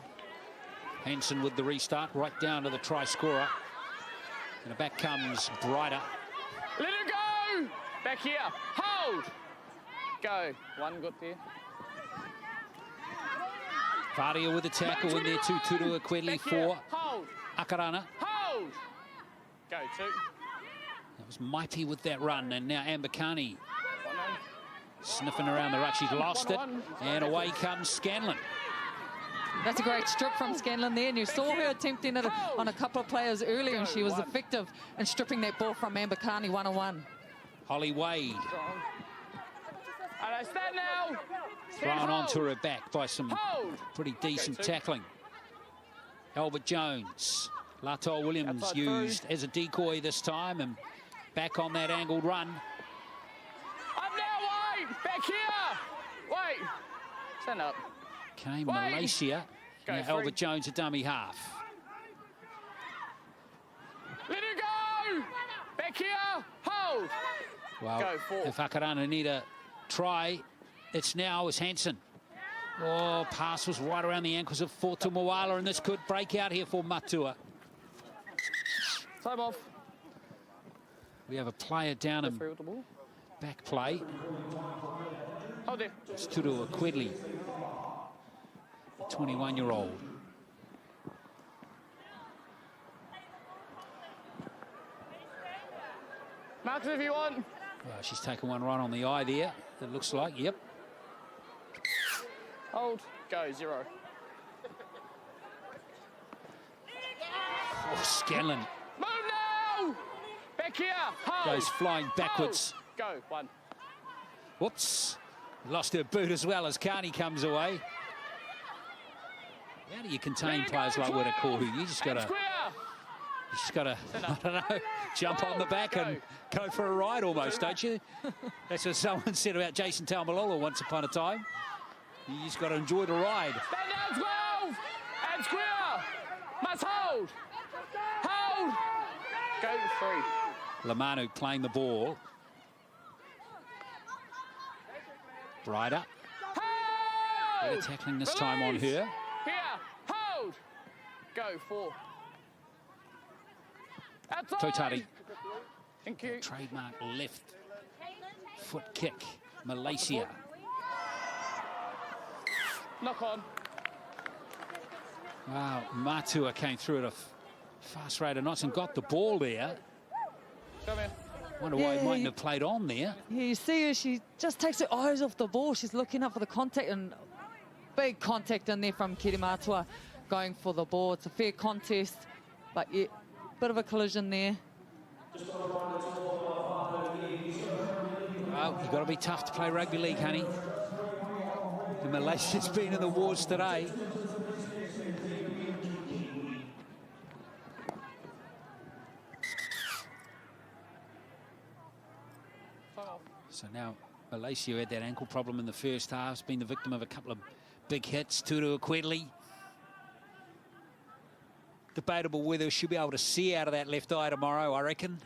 Hansen with the restart, right down to the try scorer. And back comes Brighter. Let her go! Back here. Hold! Go. 1 good there. Faria with the tackle in there too. Turua Quedley for Hold! Akarana. Hold! Go, 2. That was Maipi with that run, and now Amber Carney 1-on. sniffing around the ruck. She's lost it, and away comes Scanlon. That's a great strip from Scanlon there, and you saw her attempting it on a couple of players earlier, and she was effective in stripping that ball from Amber Carney 1-on-1. Holly Wade Alright, stand now. thrown onto her back by some pretty decent tackling. Albert Jones. Lato Williams used as a decoy this time, and back on that angled run. Up now, Wade! Back here! Wait! Stand up. Came Malaysia. Now free. Albert Jones a dummy half. Let her go! Back Back here. Hold. Well, Go, 4. if Akarana need a try, it's now as Hansen. Oh, pass was right around the ankles of Fortu Moala, and this could break out here for Matua. Time off. We have a player down in Free with the ball. back play. Hold there. It's Turu Aquidley, the 21-year-old. Mark it if you want. Well, she's taken one right on the eye there, it looks like, yep. Hold. Go, 0. Oh, Scanlon Move now! Back here. Hold. goes flying backwards. Hold. Go, 1. Whoops, lost her boot as well as Carney comes away. How do you contain players like Wirakohu? You just got to... You just got to, I don't know, jump on the back and go for a ride almost, don't you? That's what someone said about Jason Taumalola once upon a time. You just got to enjoy the ride. Stand down, 12! And square! Must hold! Hold! Go, 3. Lamanu playing the ball. Bryder. Hold! Better tackling this time on her. Here! Hold! Go, 4. Totari. Thank you. Trademark left foot kick. Malaysia. Knock on. Wow, Matua came through at a fast rate of knots and got the ball there. Come here. Wonder why he mightn't have played on there. Yeah, you see her, she just takes her eyes off the ball. She's looking up for the contact, and big contact in there from Kiri Matua going for the ball. It's a fair contest, but yeah, bit of a collision there. Well, you've got to be tough to play rugby league, honey. And Malaysia's been in the wars today. So now Malaysia had that ankle problem in the first half. Has been the victim of a couple of big hits. Turu Aquidley. Debatable whether she'll be able to see out of that left eye tomorrow, I reckon.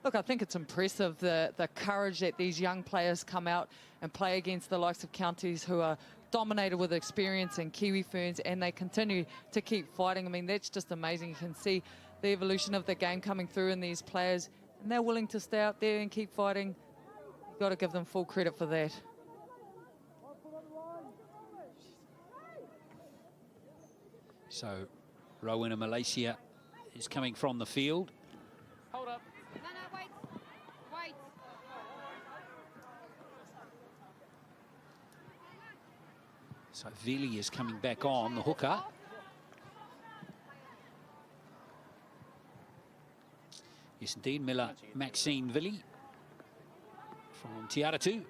Look, I think it's impressive, the courage that these young players come out and play against the likes of counties who are dominated with experience and Kiwi Ferns, and they continue to keep fighting. I mean, that's just amazing. You can see the evolution of the game coming through in these players, and they're willing to stay out there and keep fighting. You've got to give them full credit for that. So Rowena Malaysia is coming from the field. Hold up. No, wait. Wait. So Vili is coming back on, the hooker. Yes, indeed, Miller Maxine Vili from Tiaratu.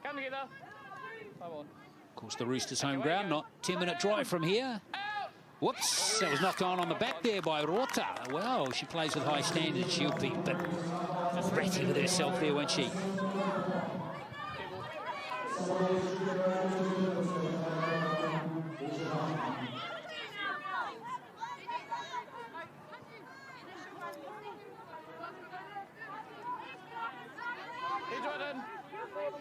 Come together. Come on. Of course, the Roosters' home ground, not 10-minute drive from here. Whoops, that was knocked on the back there by Rota. Well, she plays with high standards. She'll be a bit ratty with herself there, won't she? Here, Jordan.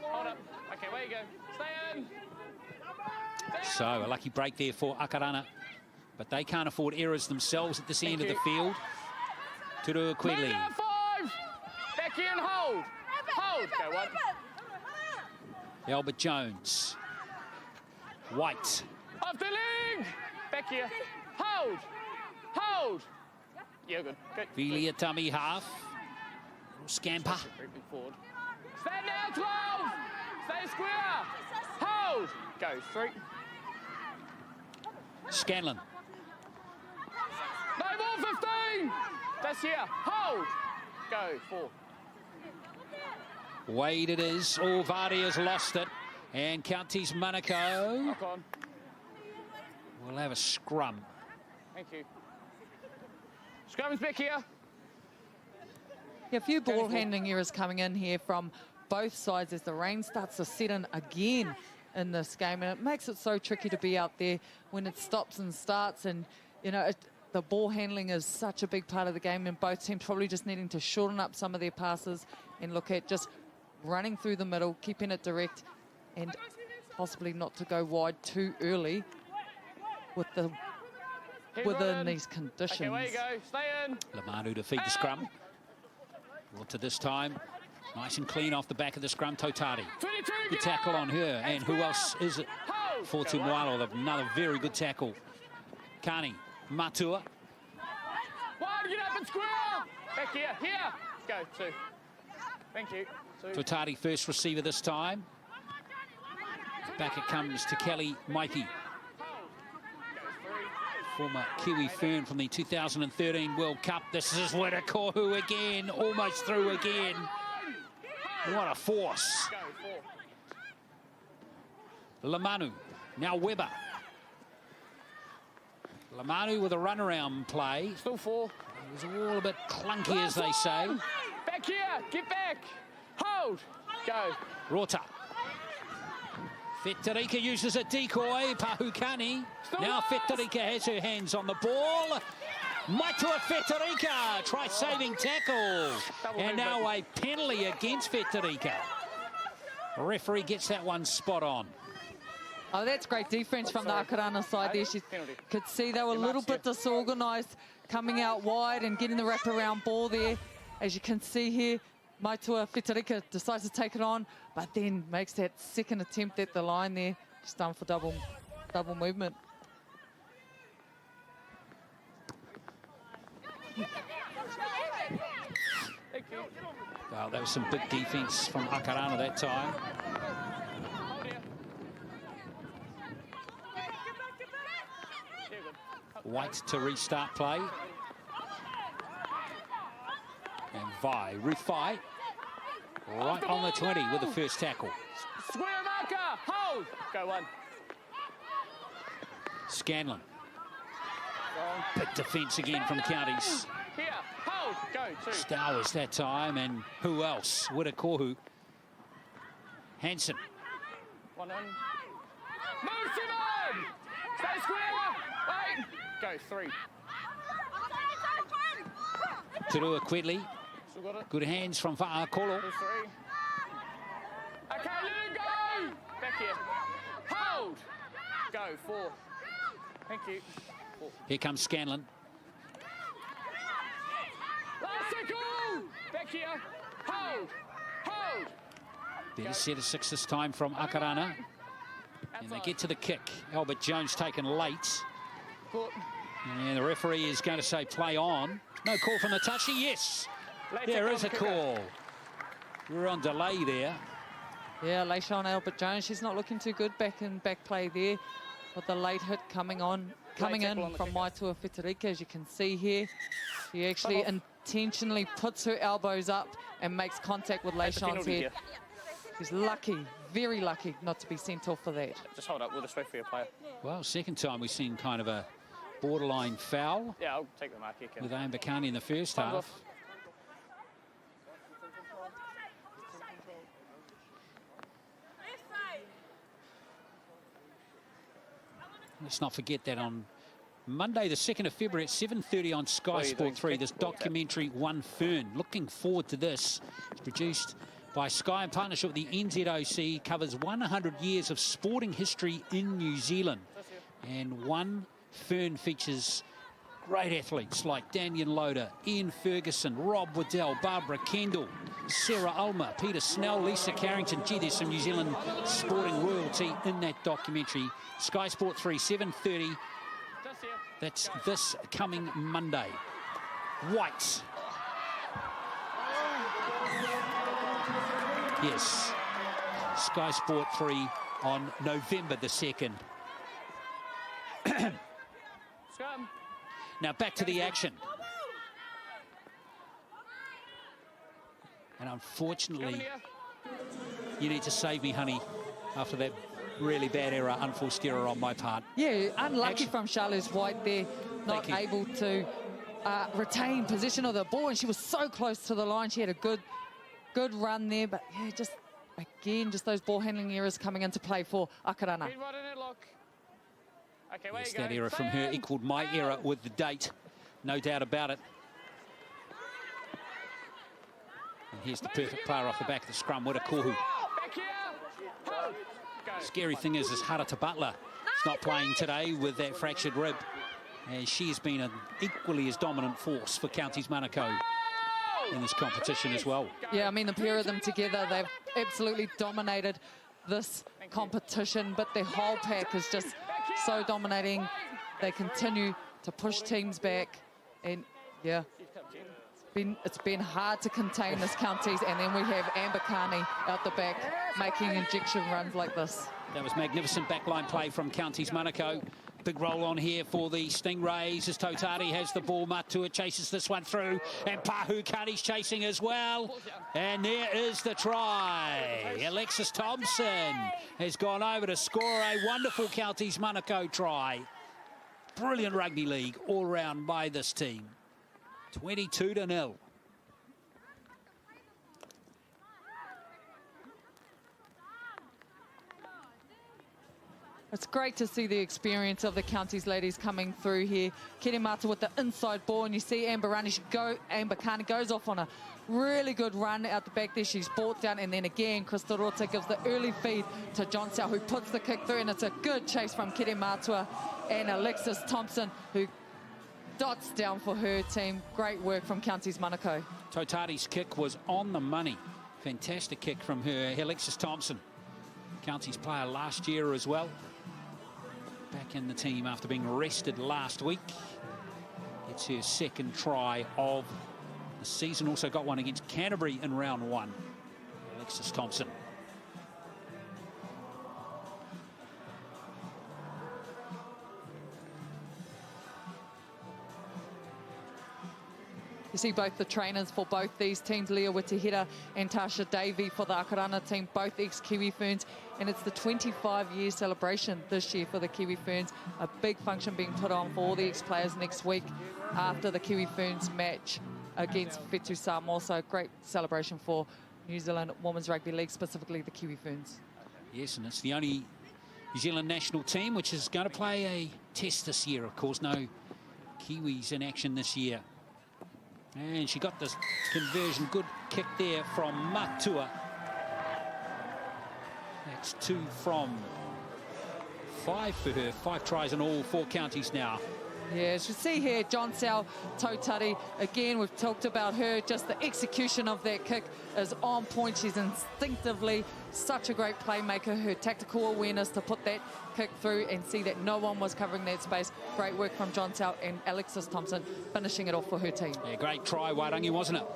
Hold up. Okay, where you go? Stay in. So a lucky break there for Akarana, but they can't afford errors themselves at this end of the field. Turu Aquidley. 5. Back in, hold. Hold. Go, 1. Albert Jones. White. Off the leg. Back here. Hold. Hold. Yeah, good. Good. Vili a tummy half. Scamper. Very big forward. Stand down, 12. Stay square. Hold. Go, 3. Scanlon. No more, 15. That's here. Hold. Go, 4. Wade it is. Oh, Vardy has lost it. And Counties Manukau Knock on. will have a scrum. Thank you. Scrum's back here. Yeah, a few ball handling errors coming in here from both sides as the rain starts to set in again in this game, and it makes it so tricky to be out there when it stops and starts. And you know, the ball handling is such a big part of the game, and both teams probably just needing to shorten up some of their passes and look at just running through the middle, keeping it direct, and possibly not to go wide too early within these conditions. Okay, where you go, stay in. Lamanu to feed the scrum. Well, to this time, nice and clean off the back of the scrum, Totari. Good tackle on her, and who else is it? For Tumualo, another very good tackle. Kani, Matua. One, get up and squirrel. Back here, Go, 2. Thank you. 2. Totari first receiver this time. Back it comes to Kelly Maiki. Former Kiwi Fern from the 2013 World Cup. This is Wirakohu again, almost through again. What a force. Lamanu, now Weber. Lamanu with a runaround play. Still 4. It was all a bit clunky, as they say. Back here, get back. Hold, go. Rota. Fetarika uses a decoy, Pahukani. Now Fetarika has her hands on the ball. Maitua Fetarika, try-saving tackle. And now a penalty against Fetarika. The referee gets that one spot on. Oh, that's great defence from the Akarana side there. She could see they were a little bit disorganised, coming out wide and getting the wraparound ball there. As you can see here, Maitua Fetarika decides to take it on, but then makes that second attempt at the line there. Just done for double movement. Well, that was some big defence from Akarana that time. White to restart play. And Vi, Ruth Vi, right on the 20 with the first tackle. Square marker, hold. Go 1. Scanlon. Big defence again from Counties. Here, hold, go 2. Stowers that time, and who else? Wirakohu. Hansen. 1 in. Move, Simon! Stay square! Wait! Go 3. Turua Quedley. Still got it. Good hands from Kolo. 3. Okay, you go! Back here. Hold! Go 4. Thank you. 4. Here comes Scanlon. Last tackle! Back here. Hold! Hold! Better set of 6 this time from Akarana. And they get to the kick. Albert Jones taken late. Good. And the referee is going to say play on. No call from the touchy. Yes, there is a call. We're on delay there. Yeah, Leishon Albert Jones, she's not looking too good back play there. With the late hit coming in from Maitua Fetarika, as you can see here. She actually intentionally puts her elbows up and makes contact with Leishon's head. She's lucky, very lucky, not to be sent off for that. Just hold up, we'll just wait for your player. Well, second time we've seen kind of a borderline foul. Yeah, I'll take the mark here, Ken. With Ambakani in the first half. Off. Let's not forget that on Monday, the 2nd of February at 7:30 on Sky Sport 3, this documentary, One Fern. Looking forward to this. It's produced by Sky in partnership with the NZOC, covers 100 years of sporting history in New Zealand. And One Fern features great athletes like Daniel Loader, Ian Ferguson, Rob Waddell, Barbara Kendall, Sarah Ulmer, Peter Snell, Lisa Carrington. Gee, there's some New Zealand sporting royalty in that documentary. Sky Sport 3, 7:30. That's this coming Monday. White. Yes. Sky Sport 3 on November the 2nd. Now back to the action. And unfortunately, you need to save me, honey, after that really bad error, unforced error on my part. Yeah, unlucky from Charlize White there, not able to retain possession of the ball, and she was so close to the line. She had a good run there, but yeah, just again, just those ball handling errors coming into play for Akarana. Keep right in it, look. Okay, where Yes, you go? that error from her equalled my error with the date. No doubt about it. And here's the perfect player off the back of the scrum, Wirakohu. Back here. Hold. Go. Scary thing is Harata Butler is not playing today with that fractured rib. And she's been an equally as dominant force for Counties Manukau in this competition as well. Yeah, I mean, the pair of them together, they've absolutely dominated this competition, but their whole pack is just so dominating. They continue to push teams back, and yeah, it's been hard to contain this Counties, and then we have Amber Carney out the back making injection runs like this. That was magnificent backline play from Counties Manukau. Big roll on here for the Stingrays as Totari has the ball. Matua chases this one through, and Pahukani's chasing as well. And there is the try. Alexis Thompson has gone over to score a wonderful Counties Manukau try. Brilliant rugby league all round by this team. 22-0. It's great to see the experience of the Counties ladies coming through here. Kiremata with the inside ball, and you see Amber Carney goes off on a really good run out the back there. She's brought down, and then again, Krista Rota gives the early feed to John Sao, who puts the kick through, and it's a good chase from Kiremata and Alexis Thompson, who dots down for her team. Great work from Counties Manukau. Totari's kick was on the money. Fantastic kick from her, Alexis Thompson. Counties player last year as well. Back in the team after being rested last week. It's her second try of the season. Also got one against Canterbury in round one. Alexis Thompson. You see both the trainers for both these teams, Leah Witihira and Tasha Davey for the Akarana team, both ex-Kiwi Ferns, and it's the 25-year celebration this year for the Kiwi Ferns. A big function being put on for all the ex-players next week after the Kiwi Ferns match against Whetu Samoa. So great celebration for New Zealand Women's Rugby League, specifically the Kiwi Ferns. Yes, and it's the only New Zealand national team which is going to play a test this year. Of course, no Kiwis in action this year. And she got this conversion. Good kick there from Matua. That's 2 from 5 for her. 5 tries in all 4 counties now. Yeah, as you see here, John Sao Totari, again, we've talked about her, just the execution of that kick is on point. She's instinctively such a great playmaker. Her tactical awareness to put that kick through and see that no one was covering that space. Great work from John Sao and Alexis Thompson finishing it off for her team. Yeah, great try, Wairangi, wasn't it?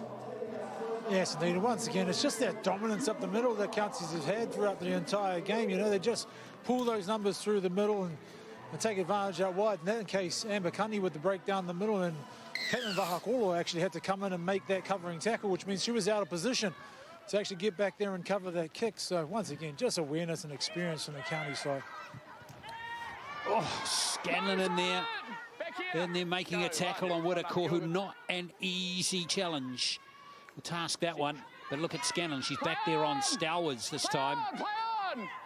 Yes, indeed. Once again, it's just that dominance up the middle that Counties has had throughout the entire game. You know, they just pull those numbers through the middle and take advantage out wide. In that case, Amber Carney with the break down the middle, and Caitlin Vahakolo actually had to come in and make that covering tackle, which means she was out of position to actually get back there and cover that kick. So once again, just awareness and experience from the county side. Oh, Scanlon in there. And they're making a tackle on Wirakohu. Not an easy challenge. We'll task that one. But look at Scanlon. She's back there on Stowards this time.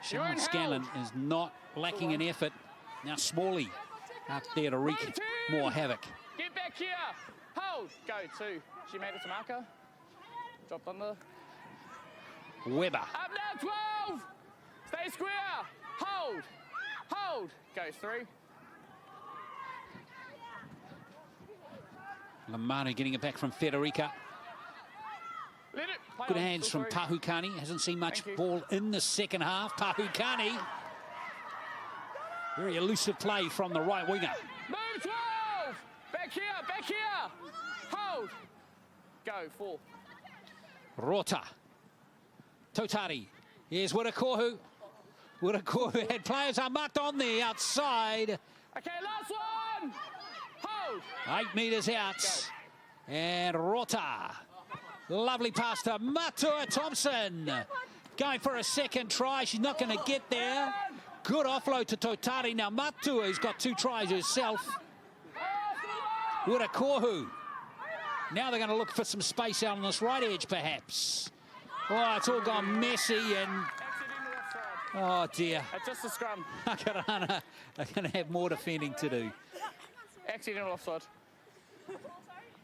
Sharon Scanlon is not lacking in effort. Now Smalley up there to wreak more havoc. Get back here. Hold. Go 2. She made it to marker. Dropped under. Weber. Up now 12. Stay square. Hold. Hold. Go 3. Lamano getting it back from Federica. Let it. Play Good on. hands from Pahukani. Hasn't seen much ball in the second half. Pahukani. Very elusive play from the right winger. Move 12. Back here. Back here. Hold. Go 4. Rota. Totari. Here's Wirakohu. Wirakohu had players are marked on the outside. Okay, last one. Hold. 8 metres out. Go. And Rota. Lovely pass to Matua Thompson. Going for a second try. She's not going to get there. Good offload to Totari. Now Matua has got 2 tries herself. Wirakohu. Now they're going to look for some space out on this right edge, perhaps. Oh, it's all gone messy and... Oh, dear. It's just a scrum. Akarana are going to have more defending to do. Accidental offside.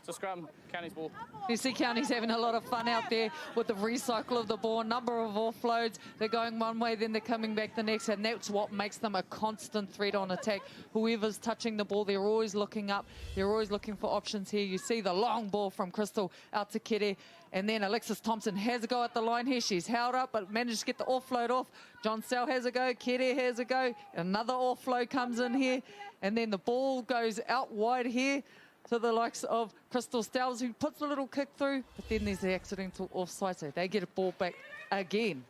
It's a scrum. County's ball. You see County's having a lot of fun out there with the recycle of the ball, number of offloads. They're going one way, then they're coming back the next, and that's what makes them a constant threat on attack. Whoever's touching the ball, they're always looking up. They're always looking for options here. You see the long ball from Crystal out to Kere, and then Alexis Thompson has a go at the line here. She's held up, but managed to get the offload off. John Sell has a go. Kere has a go. Another offload comes in here, and then the ball goes out wide here to the likes of Crystal Stells, who puts a little kick through, but then there's the accidental offside, so they get a ball back again.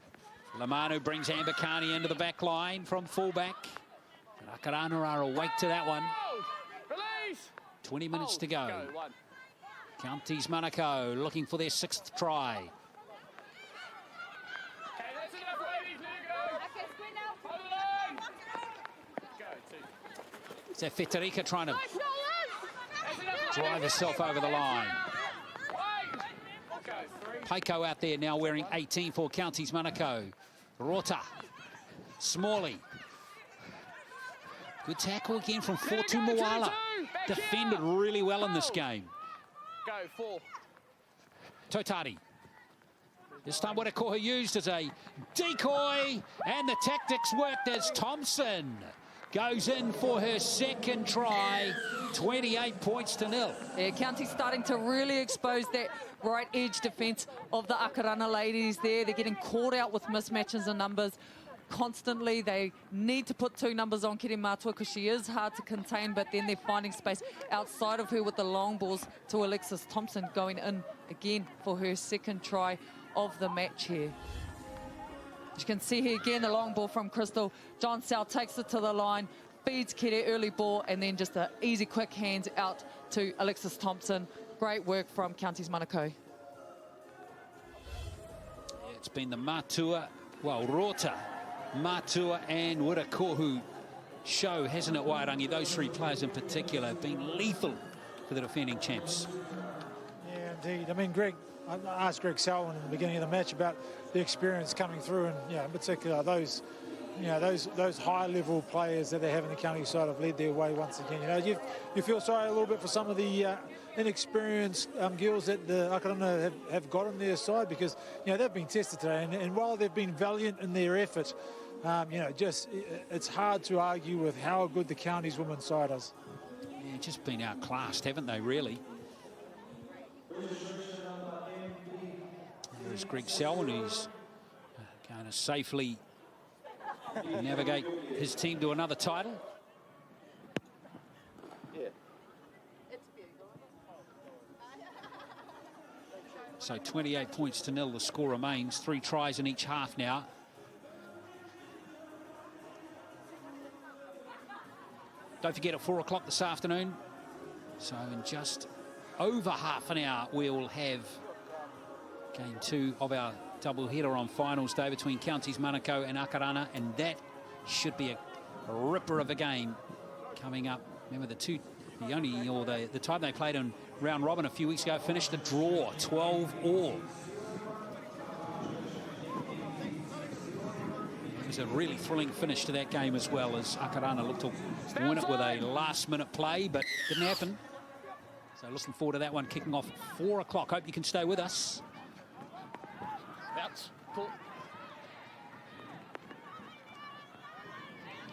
Lamanu brings Amber Carney into the back line from fullback. But Akarana are awake to that one. Release! 20 minutes to go. One. Counties Manukau looking for their 6th try. Okay, that's enough, ladies. Let it go. Okay, square now. Hold the line. Go, 2. Is that Fetarika trying to That's enough. drive herself over the line? Go, 3. Paiko out there now wearing 18 for Counties Manukau. Rota. Smalley. Good tackle again from Fortu Moala. Defended really well in this game. Go, 4. Totari. This time Werakoha used as a decoy, and the tactics worked as Thompson goes in for her 2nd try. 28 points to 0. Yeah, County's starting to really expose that right edge defence of the Akarana ladies there. They're getting caught out with mismatches and numbers constantly. They need to put 2 numbers on Kere Matua because she is hard to contain, but then they're finding space outside of her with the long balls to Alexis Thompson going in again for her 2nd try of the match here. You can see here again the long ball from Crystal. John Sell takes it to the line, feeds Kere early ball, and then just an easy quick hands out to Alexis Thompson. Great work from Counties Manukau. It's been the Matua, well, Rota, Matua and Werakohu show, hasn't it, Wairangi? Those 3 players in particular have been lethal for the defending champs. Yeah, indeed. I mean, Greg, I asked Greg Selwyn in the beginning of the match about the experience coming through, and in particular those high-level players that they have in the county side have led their way once again. You feel sorry a little bit for some of the inexperienced girls that the Akarana have got on their side, because they've been tested today, and while they've been valiant in their effort, it's hard to argue with how good the county's women's side is. Yeah, just been outclassed, haven't they, really? There's Greg Selwyn, who's going to safely navigate his team to another title. Yeah. So 28 points to 0, the score remains. 3 tries in each half now. Don't forget, at 4 o'clock this afternoon, so in just over half an hour, we will have game 2 of our double header on finals day between Counties Manukau and Akarana, and that should be a ripper of a game coming up. Remember, the time they played in round robin a few weeks ago finished a draw, 12-all. It was a really thrilling finish to that game as well, as Akarana looked to win it with a last-minute play, but didn't happen. So looking forward to that one kicking off at 4 o'clock. Hope you can stay with us. Bounce. Pull.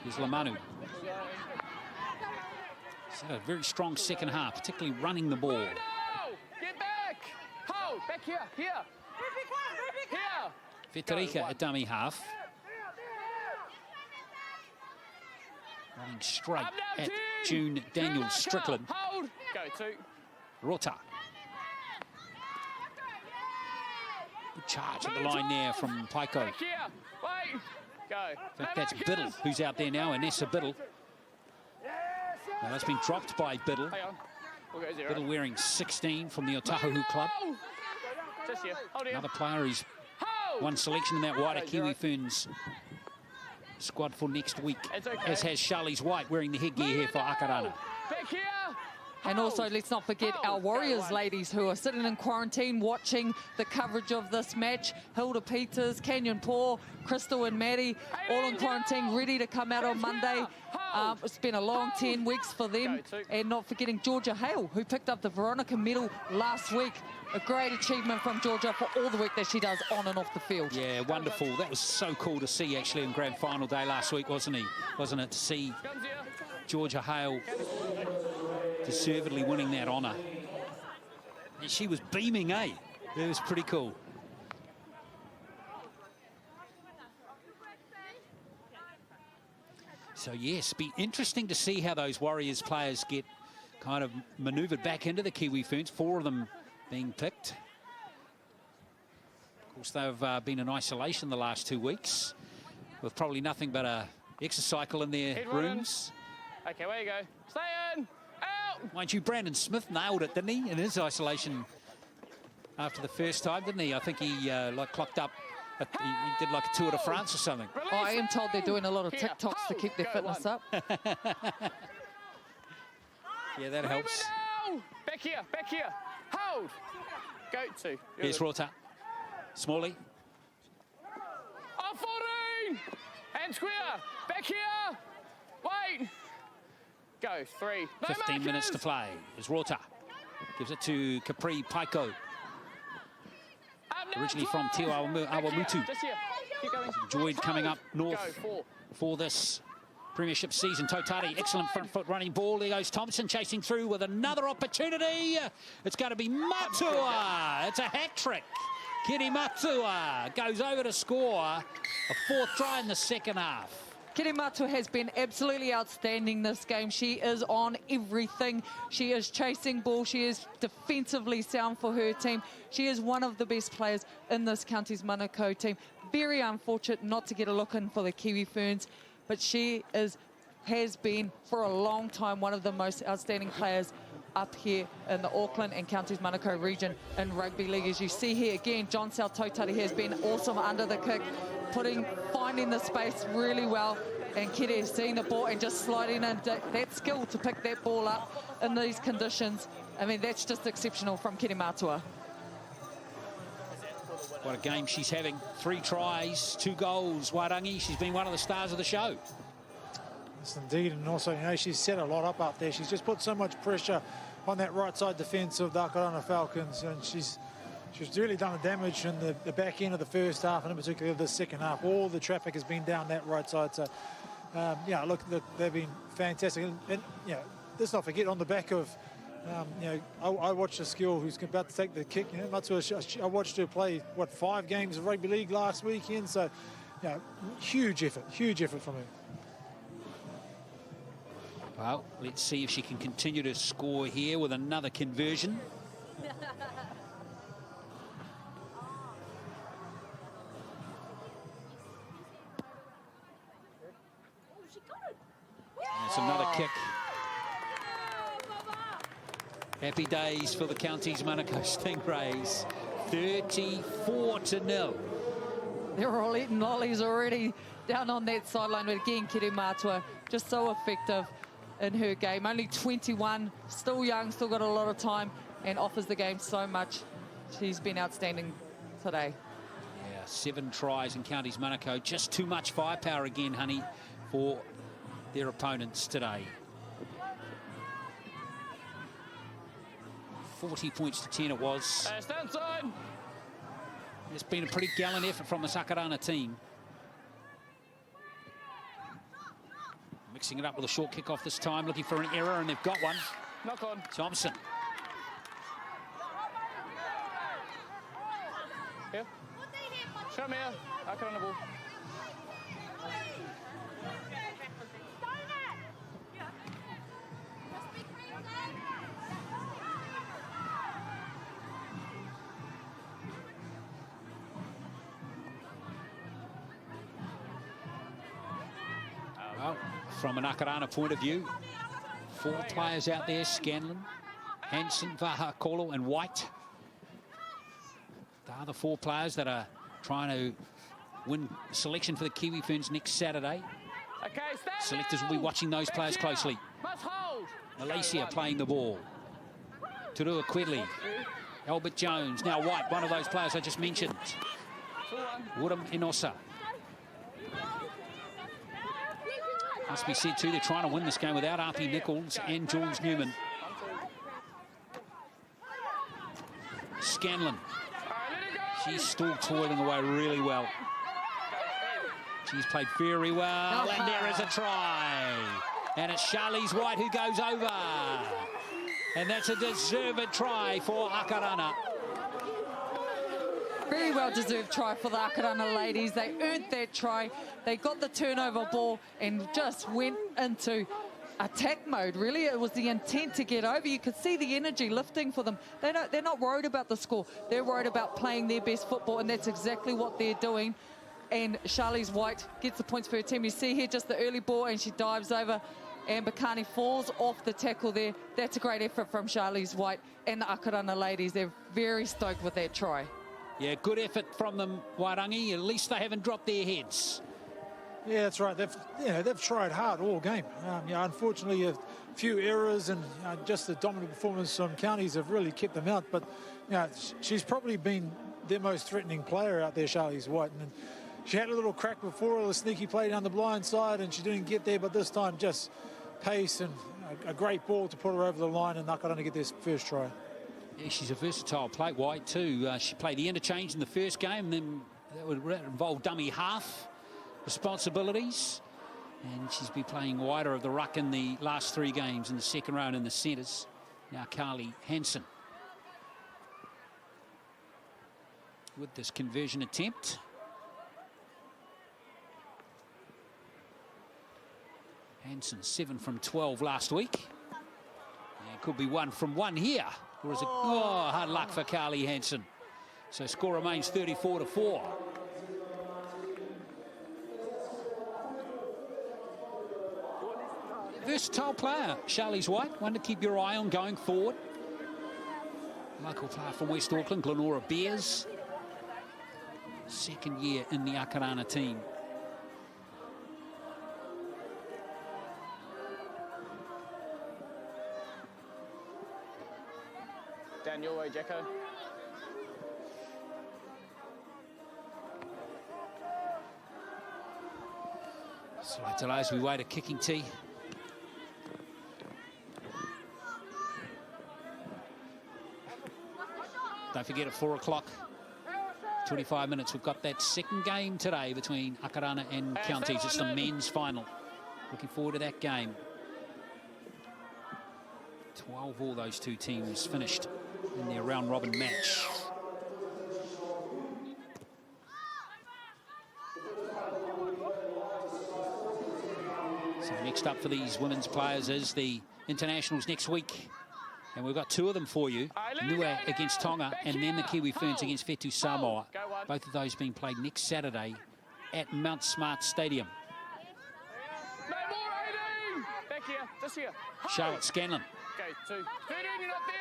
Here's Lamanu. He's had a very strong 2nd half, particularly running the ball. No! Get back! Hold! Back here! Here! Here! Fetarika at dummy half. Running straight Up now, at team! June Daniels Strickland. Hold! Go, 2. Rota. Good charge at the line there from Paiko. Back here! Wait! Go. I think that's Biddle who's out there now, Anessa Biddle. Now that's been dropped by Biddle. Hang on. We'll go 0. Biddle wearing 16 from the Otahuhu club. Just here. Hold here. Another player who's Hold! one selection in that wider Okay, Kiwi 0. Ferns squad for next week, It's okay. as has Charlize White wearing the headgear here for Akarana. Back here! And also, let's not forget our Warriors ladies who are sitting in quarantine watching the coverage of this match. Hilda Peters, Canyon Paul, Crystal and Maddie, all in quarantine, ready to come out on Monday. It's been a long 10 weeks for them. And not forgetting Georgia Hale, who picked up the Veronica medal last week. A great achievement from Georgia for all the work that she does on and off the field. Yeah, wonderful. That was so cool to see, actually, on grand final day last week, wasn't it? To see Georgia Hale deservedly winning that honour. And she was beaming, eh? It was pretty cool. So, yes, be interesting to see how those Warriors players get kind of manoeuvred back into the Kiwi Ferns. 4 of them being picked. Of course, they've been in isolation the last 2 weeks with probably nothing but a exercycle in their rooms. Okay, where you go? Stay in! Out! Mind you, Brandon Smith nailed it, didn't he, in his isolation after the first time, didn't he? I think he like clocked up, he did like a Tour de France or something. Oh, I am told they're doing a lot of TikToks to keep their fitness up. Yeah, that helps. Back here, back here. Hold. Go to. Here's Rota. Smalley. Oh, 14! And square. Back here. Wait. Go, 3. No 15 minutes to play. Here's Rota. Gives it to Capri Paiko. Originally from Te Awamutu. Enjoyed coming up north for this Premiership season. Totari, excellent front foot running ball. There goes Thompson chasing through with another opportunity. It's going to be Matua. It's a hat trick. Kiri Matua goes over to score a 4th try in the second half. Kiri Matua has been absolutely outstanding this game. She is on everything. She is chasing ball. She is defensively sound for her team. She is one of the best players in this county's Manukau team. Very unfortunate not to get a look in for the Kiwi Ferns, but she has been for a long time one of the most outstanding players up here in the Auckland and Counties Manukau region in rugby league. As you see here again, John Sal Totari has been awesome under the kick, finding the space really well, and Kiri seeing the ball and just sliding in. That skill to pick that ball up in these conditions, I mean, that's just exceptional from Kiri Matua. What a game she's having. 3 tries, 2 goals. Wairangi, she's been one of the stars of the show. Yes, indeed, and also, you know, she's set a lot up there. She's just put so much pressure on that right side defence of the Akarana Falcons, and she's really done the damage in the back end of the first half, and in particular the second half. All the traffic has been down that right side. So, yeah, look, they've been fantastic. And you know, let's not forget, on the back of, you know, I watched a skill who's about to take the kick. You know, Matua, I watched her play, 5 games of rugby league last weekend. So, you know, huge effort from her. Well, let's see if she can continue to score here with another conversion. That's another kick. Happy days for the Counties Manukau Stingrays. 34-0. They're all eating lollies already down on that sideline. But again, Kiri Matua just so effective in her game. Only 21, still young, still got a lot of time, and offers the game so much. She's been outstanding today. Yeah, 7 tries in Counties Manukau. Just too much firepower again, honey, for their opponents today. 40 points to 10 it was. Stand side. It's been a pretty gallant effort from the Akarana team. Mixing it up with a short kick-off this time, looking for an error, and they've got one. Knock on. Thompson. Here. Show me here. Akarana ball. Well, from an Akarana point of view, 4 players out there: Scanlon, Hansen, Vahakolo and White. They are the 4 players that are trying to win selection for the Kiwi Ferns next Saturday. Okay, stand Selectors now. will be watching those players closely. Must hold. Malaysia playing the ball. Turua Quedley. Albert Jones. Now White, one of those players I just mentioned. Wuram Enosa. Must be said too, they're trying to win this game without Arpie Nichols and Jules Newman. Scanlon. She's still toiling away really well. She's played very well, and there is a try. And it's Charlize White who goes over. And that's a deserved try for Akarana. Very well deserved try for the Akarana ladies. They earned that try. They got the turnover ball and just went into attack mode, really. It was the intent to get over. You could see the energy lifting for them. They're not worried about the score. They're worried about playing their best football, and that's exactly what they're doing. And Charlize White gets the points for her team. You see here just the early ball, and she dives over. And Bakani falls off the tackle there. That's a great effort from Charlize White and the Akarana ladies. They're very stoked with that try. Yeah, good effort from them, Wairangi. At least they haven't dropped their heads. Yeah, that's right. They've tried hard all game. Unfortunately, a few errors and just the dominant performance from counties have really kept them out. But she's probably been their most threatening player out there, Charlize White. And she had a little crack before, a sneaky play down the blind side, and she didn't get there. But this time, just pace and a great ball to put her over the line and Akarana to get this first try. Yeah, she's a versatile plate, White, too. She played the interchange in the first game, and then that would involve dummy half responsibilities. And she's been playing wider of the ruck in the last 3 games in the second row and in the centres. Now Carly Hansen with this conversion attempt. Hansen 7 from 12 last week. And could be 1 from 1 here. Or is it? Oh, hard luck for Carly Hansen. So score remains 34-4. Versatile player, Charlize White. One to keep your eye on going forward. Local player from West Auckland, Glenora Bears. Second year in the Akarana team. Down your way, Jacko. Slight delay as we wait a kicking tee. Don't forget at 4 o'clock, 25 minutes, we've got that second game today between Akarana and Counties. It's the men's final. Looking forward to that game. 12 all those two teams finished in their round robin match. So next up for these women's players is the internationals next week. And we've got 2 of them for you. Nua against Tonga and then the Kiwi Ferns against Fetu Samoa. Both of those being played next Saturday at Mount Smart Stadium. Back here, just here. Charlotte Scanlon. Okay, 2. 13, you're not there.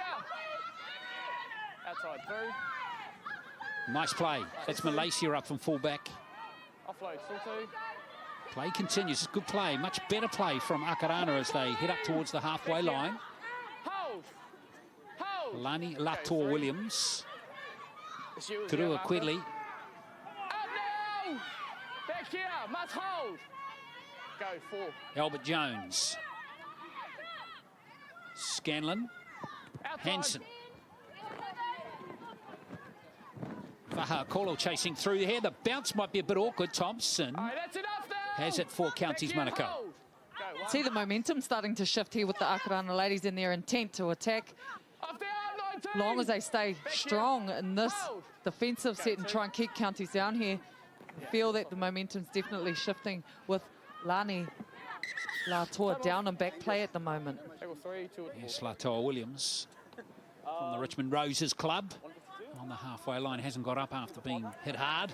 Outside, through. Nice play. That's Malaysia up from fullback. Offload, still 2. Play continues. Good play. Much better play from Akarana as they head up towards the halfway line. Hold. Hold. Lani Latour Williams. Turua Turua Quedley. Up now. Back here, must hold. Go, 4. Albert Jones. Scanlon. Outside. Hansen. Vaha Kolo chasing through here. The bounce might be a bit awkward. Thompson That's enough now. has it for Counties Manukau. Hold. Go, 1. See the momentum starting to shift here with the Akarana ladies in their intent to attack. Off the outline, 2. As long as they stay strong in this defensive set and try and keep Counties down here, I feel that the momentum's definitely shifting with Lani Latour down and back play at the moment. Table 3, 2 at 4. Yes, Latour Williams from the Richmond Roses club on the halfway line. Hasn't got up after being hit hard.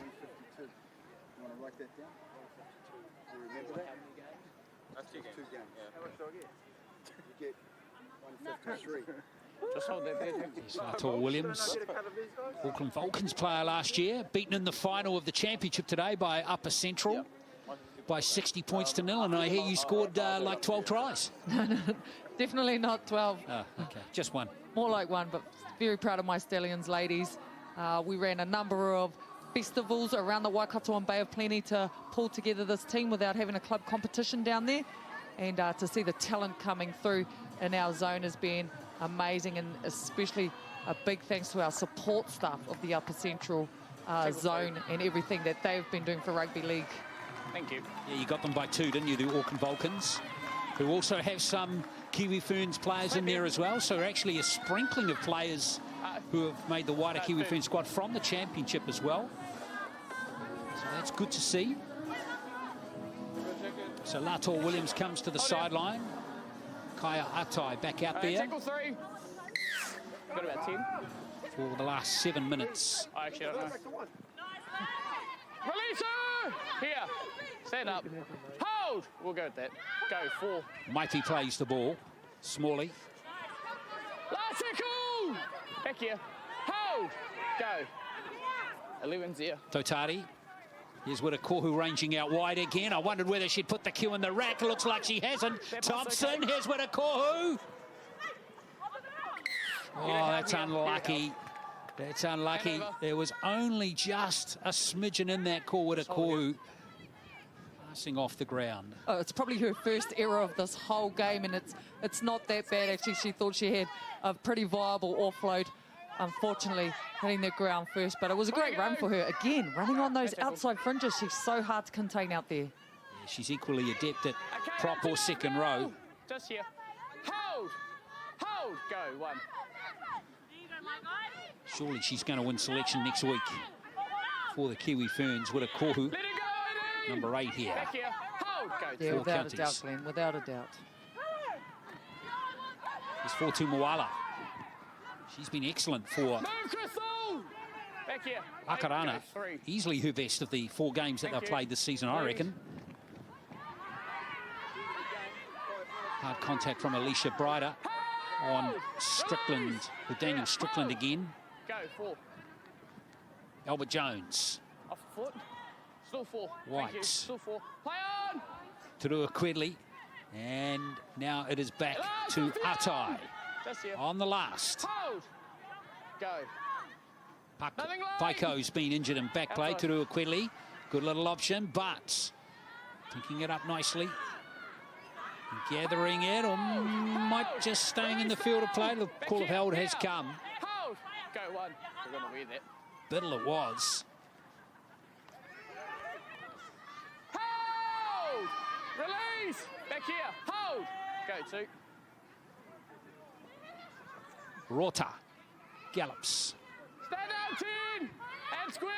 Just hold that there. Yes, Latour Williams, Auckland Vulcans player last year, beaten in the final of the championship today by Upper Central. by 60 points to 0, and I hear you scored like 12 tries. Definitely not 12. Oh, okay, just one. More like one, but very proud of my Stallions ladies. We ran a number of festivals around the Waikato and Bay of Plenty to pull together this team without having a club competition down there. And to see the talent coming through in our zone has been amazing, and especially a big thanks to our support staff of the Upper Central zone and everything that they've been doing for rugby league. Thank you. Yeah, you got them by 2, didn't you, the Auckland Vulcans, who also have some Kiwi Ferns players in there as well. So actually a sprinkling of players who have made the wider Kiwi Ferns squad from the championship as well. So that's good to see. So Lator Williams comes to the sideline. Kaya Atai back out there Tackle 3. Got about 10. for the last 7 minutes. I actually don't know. Release her! Here. Stand up. Hold! We'll go with that. Go 4. Maipi plays the ball. Smalley. Last tackle! Back here. Hold! Go. 11's here. Totari. Here's Wirakohu ranging out wide again. I wondered whether she'd put the cue in the rack. Looks like she hasn't. Thompson, here's Wirakohu. Oh, that's unlucky. That's unlucky. There was only just a smidgen in that call with Wirakohu. Passing off the ground. Oh, it's probably her first error of this whole game, and it's not that bad, actually. She thought she had a pretty viable offload. Unfortunately, hitting the ground first, but it was a great run for her. Again, running on those outside fringes. She's so hard to contain out there. Yeah, she's equally adept at prop or second row. Just here. Hold! Hold! Go. 1. Surely she's going to win selection next week for the Kiwi Ferns. Wirakohu, Let it go, Eddie! number 8 here. Back here. Hold! Go. Yeah, Four without counties. a doubt, Glenn, without a doubt. There's Fortu Moala. She's been excellent for Move, Crystal! Back here. Akarana. Go, 3. Easily her best of the 4 games that they've played this season, I reckon. Hard contact from Alicia Brider on Strickland, with Daniel Strickland again. Go. 4. Albert Jones. Off the foot. Still 4. White. Thank you. Still 4. Play on! Turua Quedley. And now it is back to Atai Just here. on the last. Hold! Go. Nothing like. Paiko's been injured in back play. Outside. Turua Quedley. Good little option, but picking it up nicely. Gathering it, or might just staying in the field of play. The call of hold has come. Hold! Go. 1. We're going to wear that. Biddle it was. Hold! Release! Back here. Hold! Go. 2. Rota gallops. Stand out 10! And square!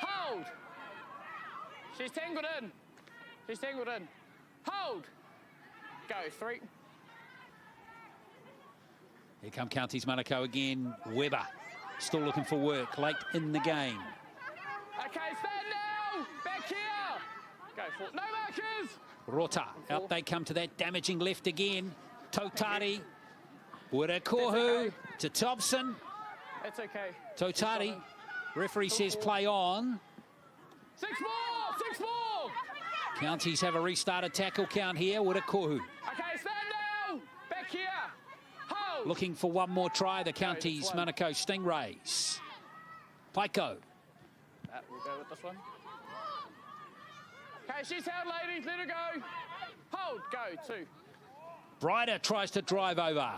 Hold! She's tangled in. She's tangled in. Hold! Go. 3. Here come Counties Manukau again. Weber still looking for work late in the game. Okay, stand now! Back here! Go. 4. No markers! Rota, out they come to that damaging left again. Totari, Wirakohu to Thompson. It's okay. Totari, referee says play on. 6 more! 6 more! Counties have a restarted tackle count here. Wirakohu Okay, stand now! Back here! Hold! looking for one more try. The Counties Manukau Stingrays. Paiko. We'll go with this one. Okay, she's held, ladies. Let her go. Hold. Go. 2. Brider tries to drive over.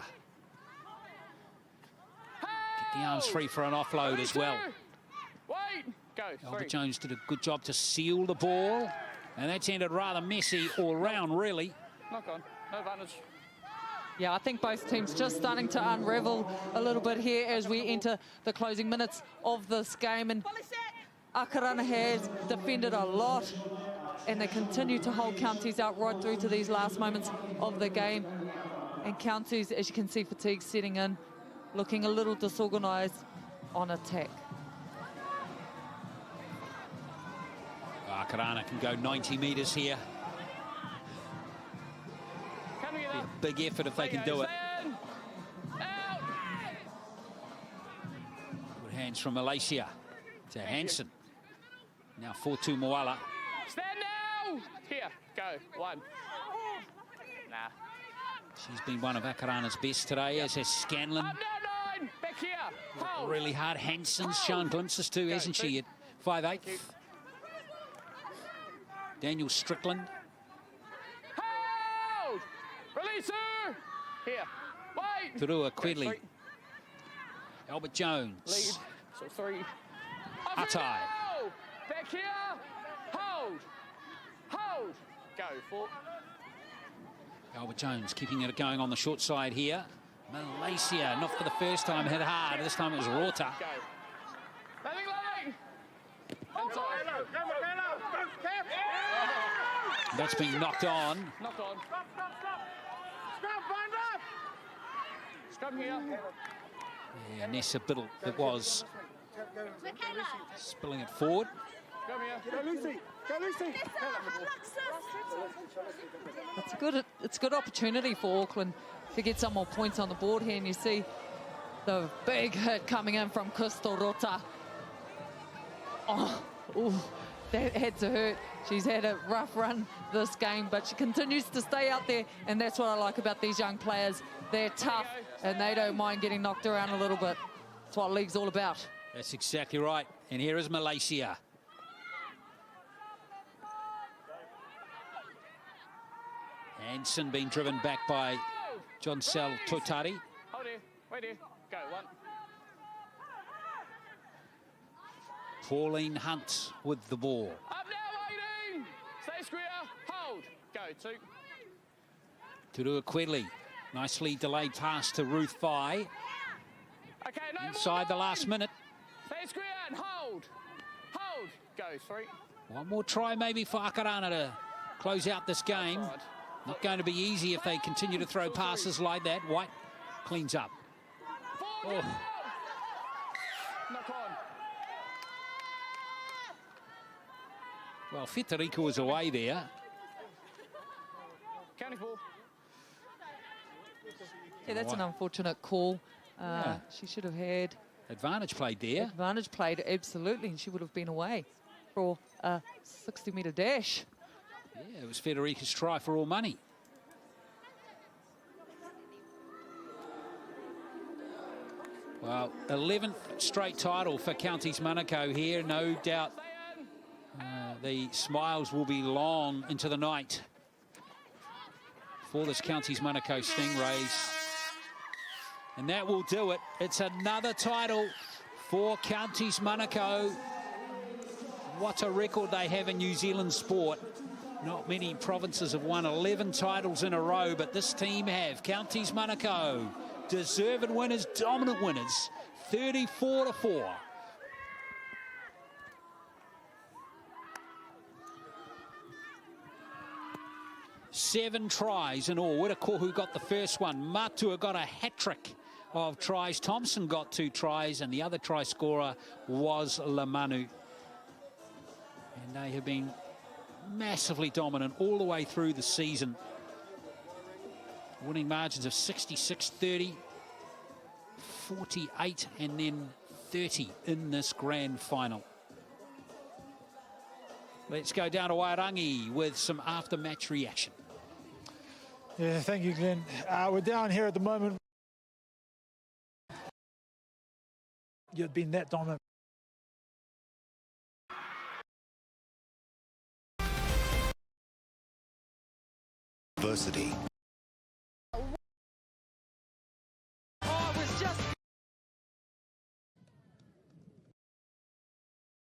Get the arms free for an offload as well. Wait. Go. 3. Albert Jones did a good job to seal the ball. And that's ended rather messy all round, really. Knock on. No advantage. Yeah, I think both teams just starting to unravel a little bit here as we enter the closing minutes of this game. And Akarana has defended a lot, and they continue to hold Counties out right through to these last moments of the game. And Counties, as you can see, fatigue setting in, looking a little disorganised on attack. Akarana can go 90 metres here. Come together. Be a big effort if they can do it. Stand. Out. Good hands from Malaysia to Hansen. Now Fortu Moala. Stand now. hold. Here, go, 1. Nah. She's been one of Akarana's best today, as has Scanlon. Up now, 9. Back here. Hold. Really hard. Hanson's shown glimpses too, hasn't she, at 5'8". Daniel Strickland. Hold. Release her. Here. Wait. Turua Quedley. 3. Albert Jones. Lead. So 3. Atai. Back here. Hold. Hold. Go, 4. Albert Jones keeping it going on the short side here. Malaysia, not for the first time, hit hard. This time it was Rota. Go. Landing. Inside. That's been knocked on. Knock on. Scrum here. Yeah, Nessa Biddle, it was. Spilling it forward. Scrum here. Go, Lucy. Go, Lucy. It's a good opportunity for Auckland to get some more points on the board here, and you see the big hit coming in from Crystal Rota. Oh, ooh, that had to hurt. She's had a rough run this game, but she continues to stay out there, and that's what I like about these young players. They're tough, and they don't mind getting knocked around a little bit. That's what league's all about. That's exactly right. And here is Malaysia. Hansen being driven back by John Sel Totari. Hold here. Wait here. Go, 1. Pauline Hunt with the ball. Up now, waiting. Stay square. Hold. Go, 2. Turua Quedley. Nicely delayed pass to Ruth Fai. Okay, no Inside the more. last minute. Stay square and hold. Hold. Go, 3. One more try maybe for Akarana to close out this game. Not going to be easy if they continue to throw passes like that. White cleans up. 4. Oh. Knock on. Well, Federica was away there. County 4. Yeah, that's an unfortunate call. She should have had Advantage played there. advantage played, absolutely, and she would have been away for a 60-metre dash. Yeah, it was Federica's try for all money. Well, 11th straight title for Counties Manukau here. No doubt the smiles will be long into the night for this Counties Manukau Stingrays. And that will do it. It's another title for Counties Manukau. What a record they have in New Zealand sport. Not many provinces have won 11 titles in a row, but this team have. Counties Manukau, deserved winners, dominant winners, 34-4. Seven tries in all. Wirakohu got the first one. Matua got a hat-trick of tries. Thompson got 2 tries, and the other try scorer was Lamanu. And they have been massively dominant all the way through the season. Winning margins of 66-30, 48, and then 30 in this grand final. Let's go down to Wairangi with some after-match reaction. Yeah, thank you, Glenn. We're down here at the moment. You've been that dominant. Diversity.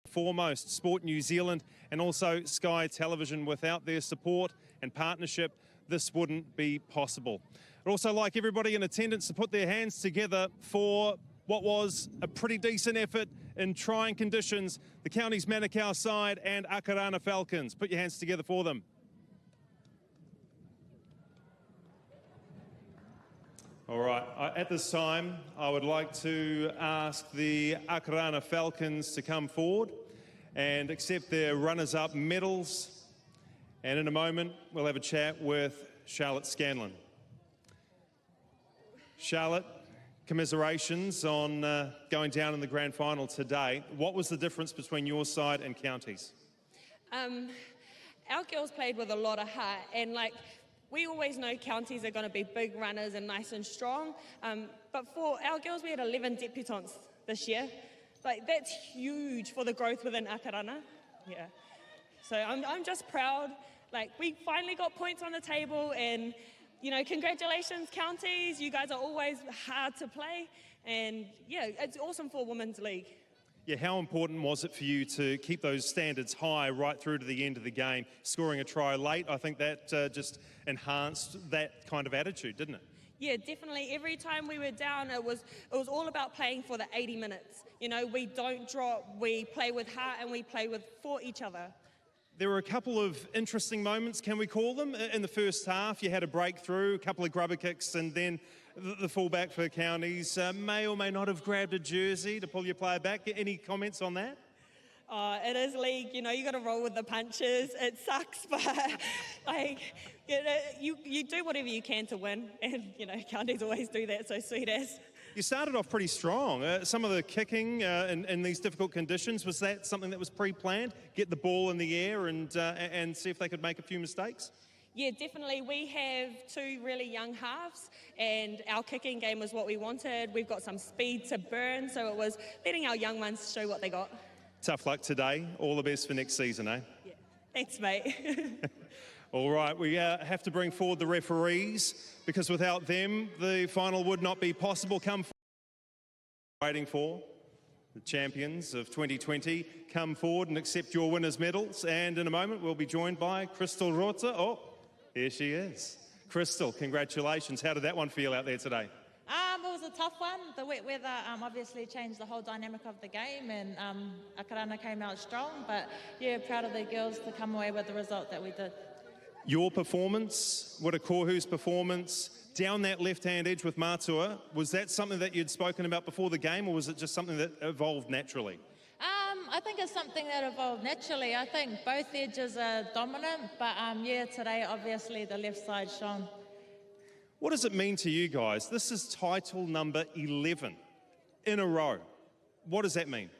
Foremost, Sport New Zealand and also Sky Television. Without their support and partnership, this wouldn't be possible. I'd also like everybody in attendance to put their hands together for what was a pretty decent effort in trying conditions. The Counties Manukau side and Akarana Falcons. Put your hands together for them. All right, at this time, I would like to ask the Akarana Falcons to come forward and accept their runners-up medals. And in a moment, we'll have a chat with Charlotte Scanlon. Charlotte, commiserations on going down in the grand final today. What was the difference between your side and Counties? our girls played with a lot of heart, and like, we always know counties are going to be big runners and nice and strong, but for our girls, we had 11 debutants this year. Like, that's huge for the growth within Akarana. Yeah. So I'm just proud. Like, we finally got points on the table, and, you know, congratulations, counties. You guys are always hard to play, and yeah, it's awesome for Women's League. Yeah, how important was it for you to keep those standards high right through to the end of the game, scoring a try late? I think that just enhanced that kind of attitude, didn't it? Yeah, definitely. Every time we were down, it was all about playing for the 80 minutes. You know, we don't drop, we play with heart, and we play for each other. There were a couple of interesting moments, can we call them? In the first half, you had a breakthrough, a couple of grubber kicks, and then the fullback for counties may or may not have grabbed a jersey to pull your player back. Any comments on that? It is league, you know, you got to roll with the punches. It sucks, but like, you do whatever you can to win, and, you know, counties always do that, so sweet as. You started off pretty strong. Some of the kicking in these difficult conditions, was that something that was pre-planned? Get the ball in the air and see if they could make a few mistakes? Yeah, definitely. We have two really young halves, and our kicking game was what we wanted. We've got some speed to burn, so it was letting our young ones show what they got. Tough luck today. All the best for next season, eh? Yeah. Thanks, mate. All right, we have to bring forward the referees, because without them, the final would not be possible. Come forward. Waiting for the champions of 2020. Come forward and accept your winners' medals. And in a moment, we'll be joined by Crystal Rota. Oh, here she is. Crystal, congratulations. How did that one feel out there today? It was a tough one. The wet weather obviously changed the whole dynamic of the game, and Akarana came out strong. But yeah, proud of the girls to come away with the result that we did. Your performance, Watakohu's performance, down that left-hand edge with Matua, was that something that you'd spoken about before the game, or was it just something that evolved naturally? I think it's something that evolved naturally. I think both edges are dominant, but yeah, today obviously the left side shone. What does it mean to you guys? This is title number 11 in a row. What does that mean?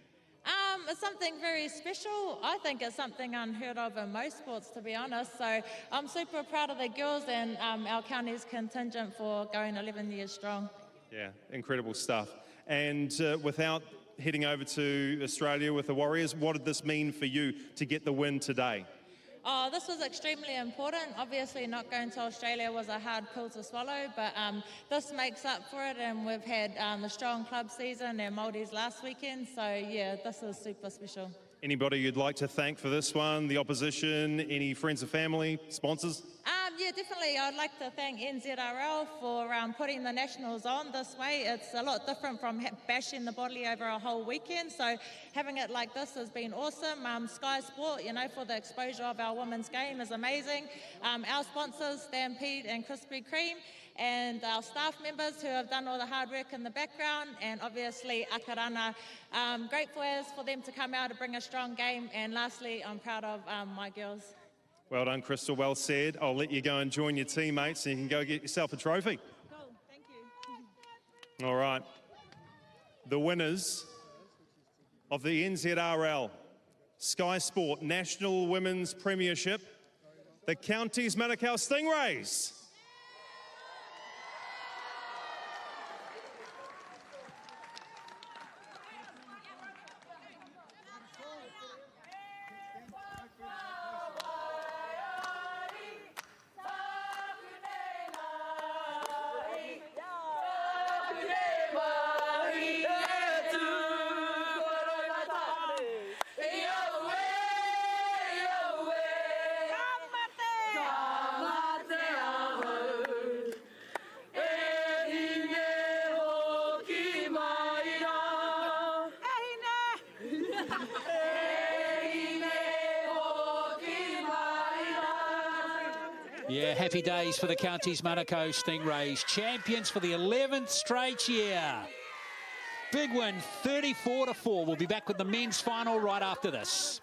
It's something very special. I think it's something unheard of in most sports, to be honest. So I'm super proud of the girls and our county's contingent for going 11 years strong. Yeah, incredible stuff. And without heading over to Australia with the Warriors, what did this mean for you to get the win today? Oh, this was extremely important. Obviously, not going to Australia was a hard pill to swallow, but this makes up for it, and we've had a strong club season and Māoris last weekend, so yeah, this is super special. Anybody you'd like to thank for this one? The opposition, any friends and family, sponsors? Yeah, definitely. I'd like to thank NZRL for putting the Nationals on this way. It's a lot different from bashing the body over a whole weekend, so having it like this has been awesome. Sky Sport, you know, for the exposure of our women's game is amazing. Our sponsors, Stampede and Krispy Kreme, and our staff members who have done all the hard work in the background, and obviously Akarana. Grateful as for them to come out and bring a strong game, and lastly, I'm proud of my girls. Well done, Crystal, well said. I'll let you go and join your teammates and you can go get yourself a trophy. Cool, thank you. All right. The winners of the NZRL Sky Sport National Women's Premiership, the Counties Manukau Stingrays. Yeah, happy days for the Counties Manukau Stingrays, champions for the 11th straight year. Big win, 34-4. We'll be back with the men's final right after this.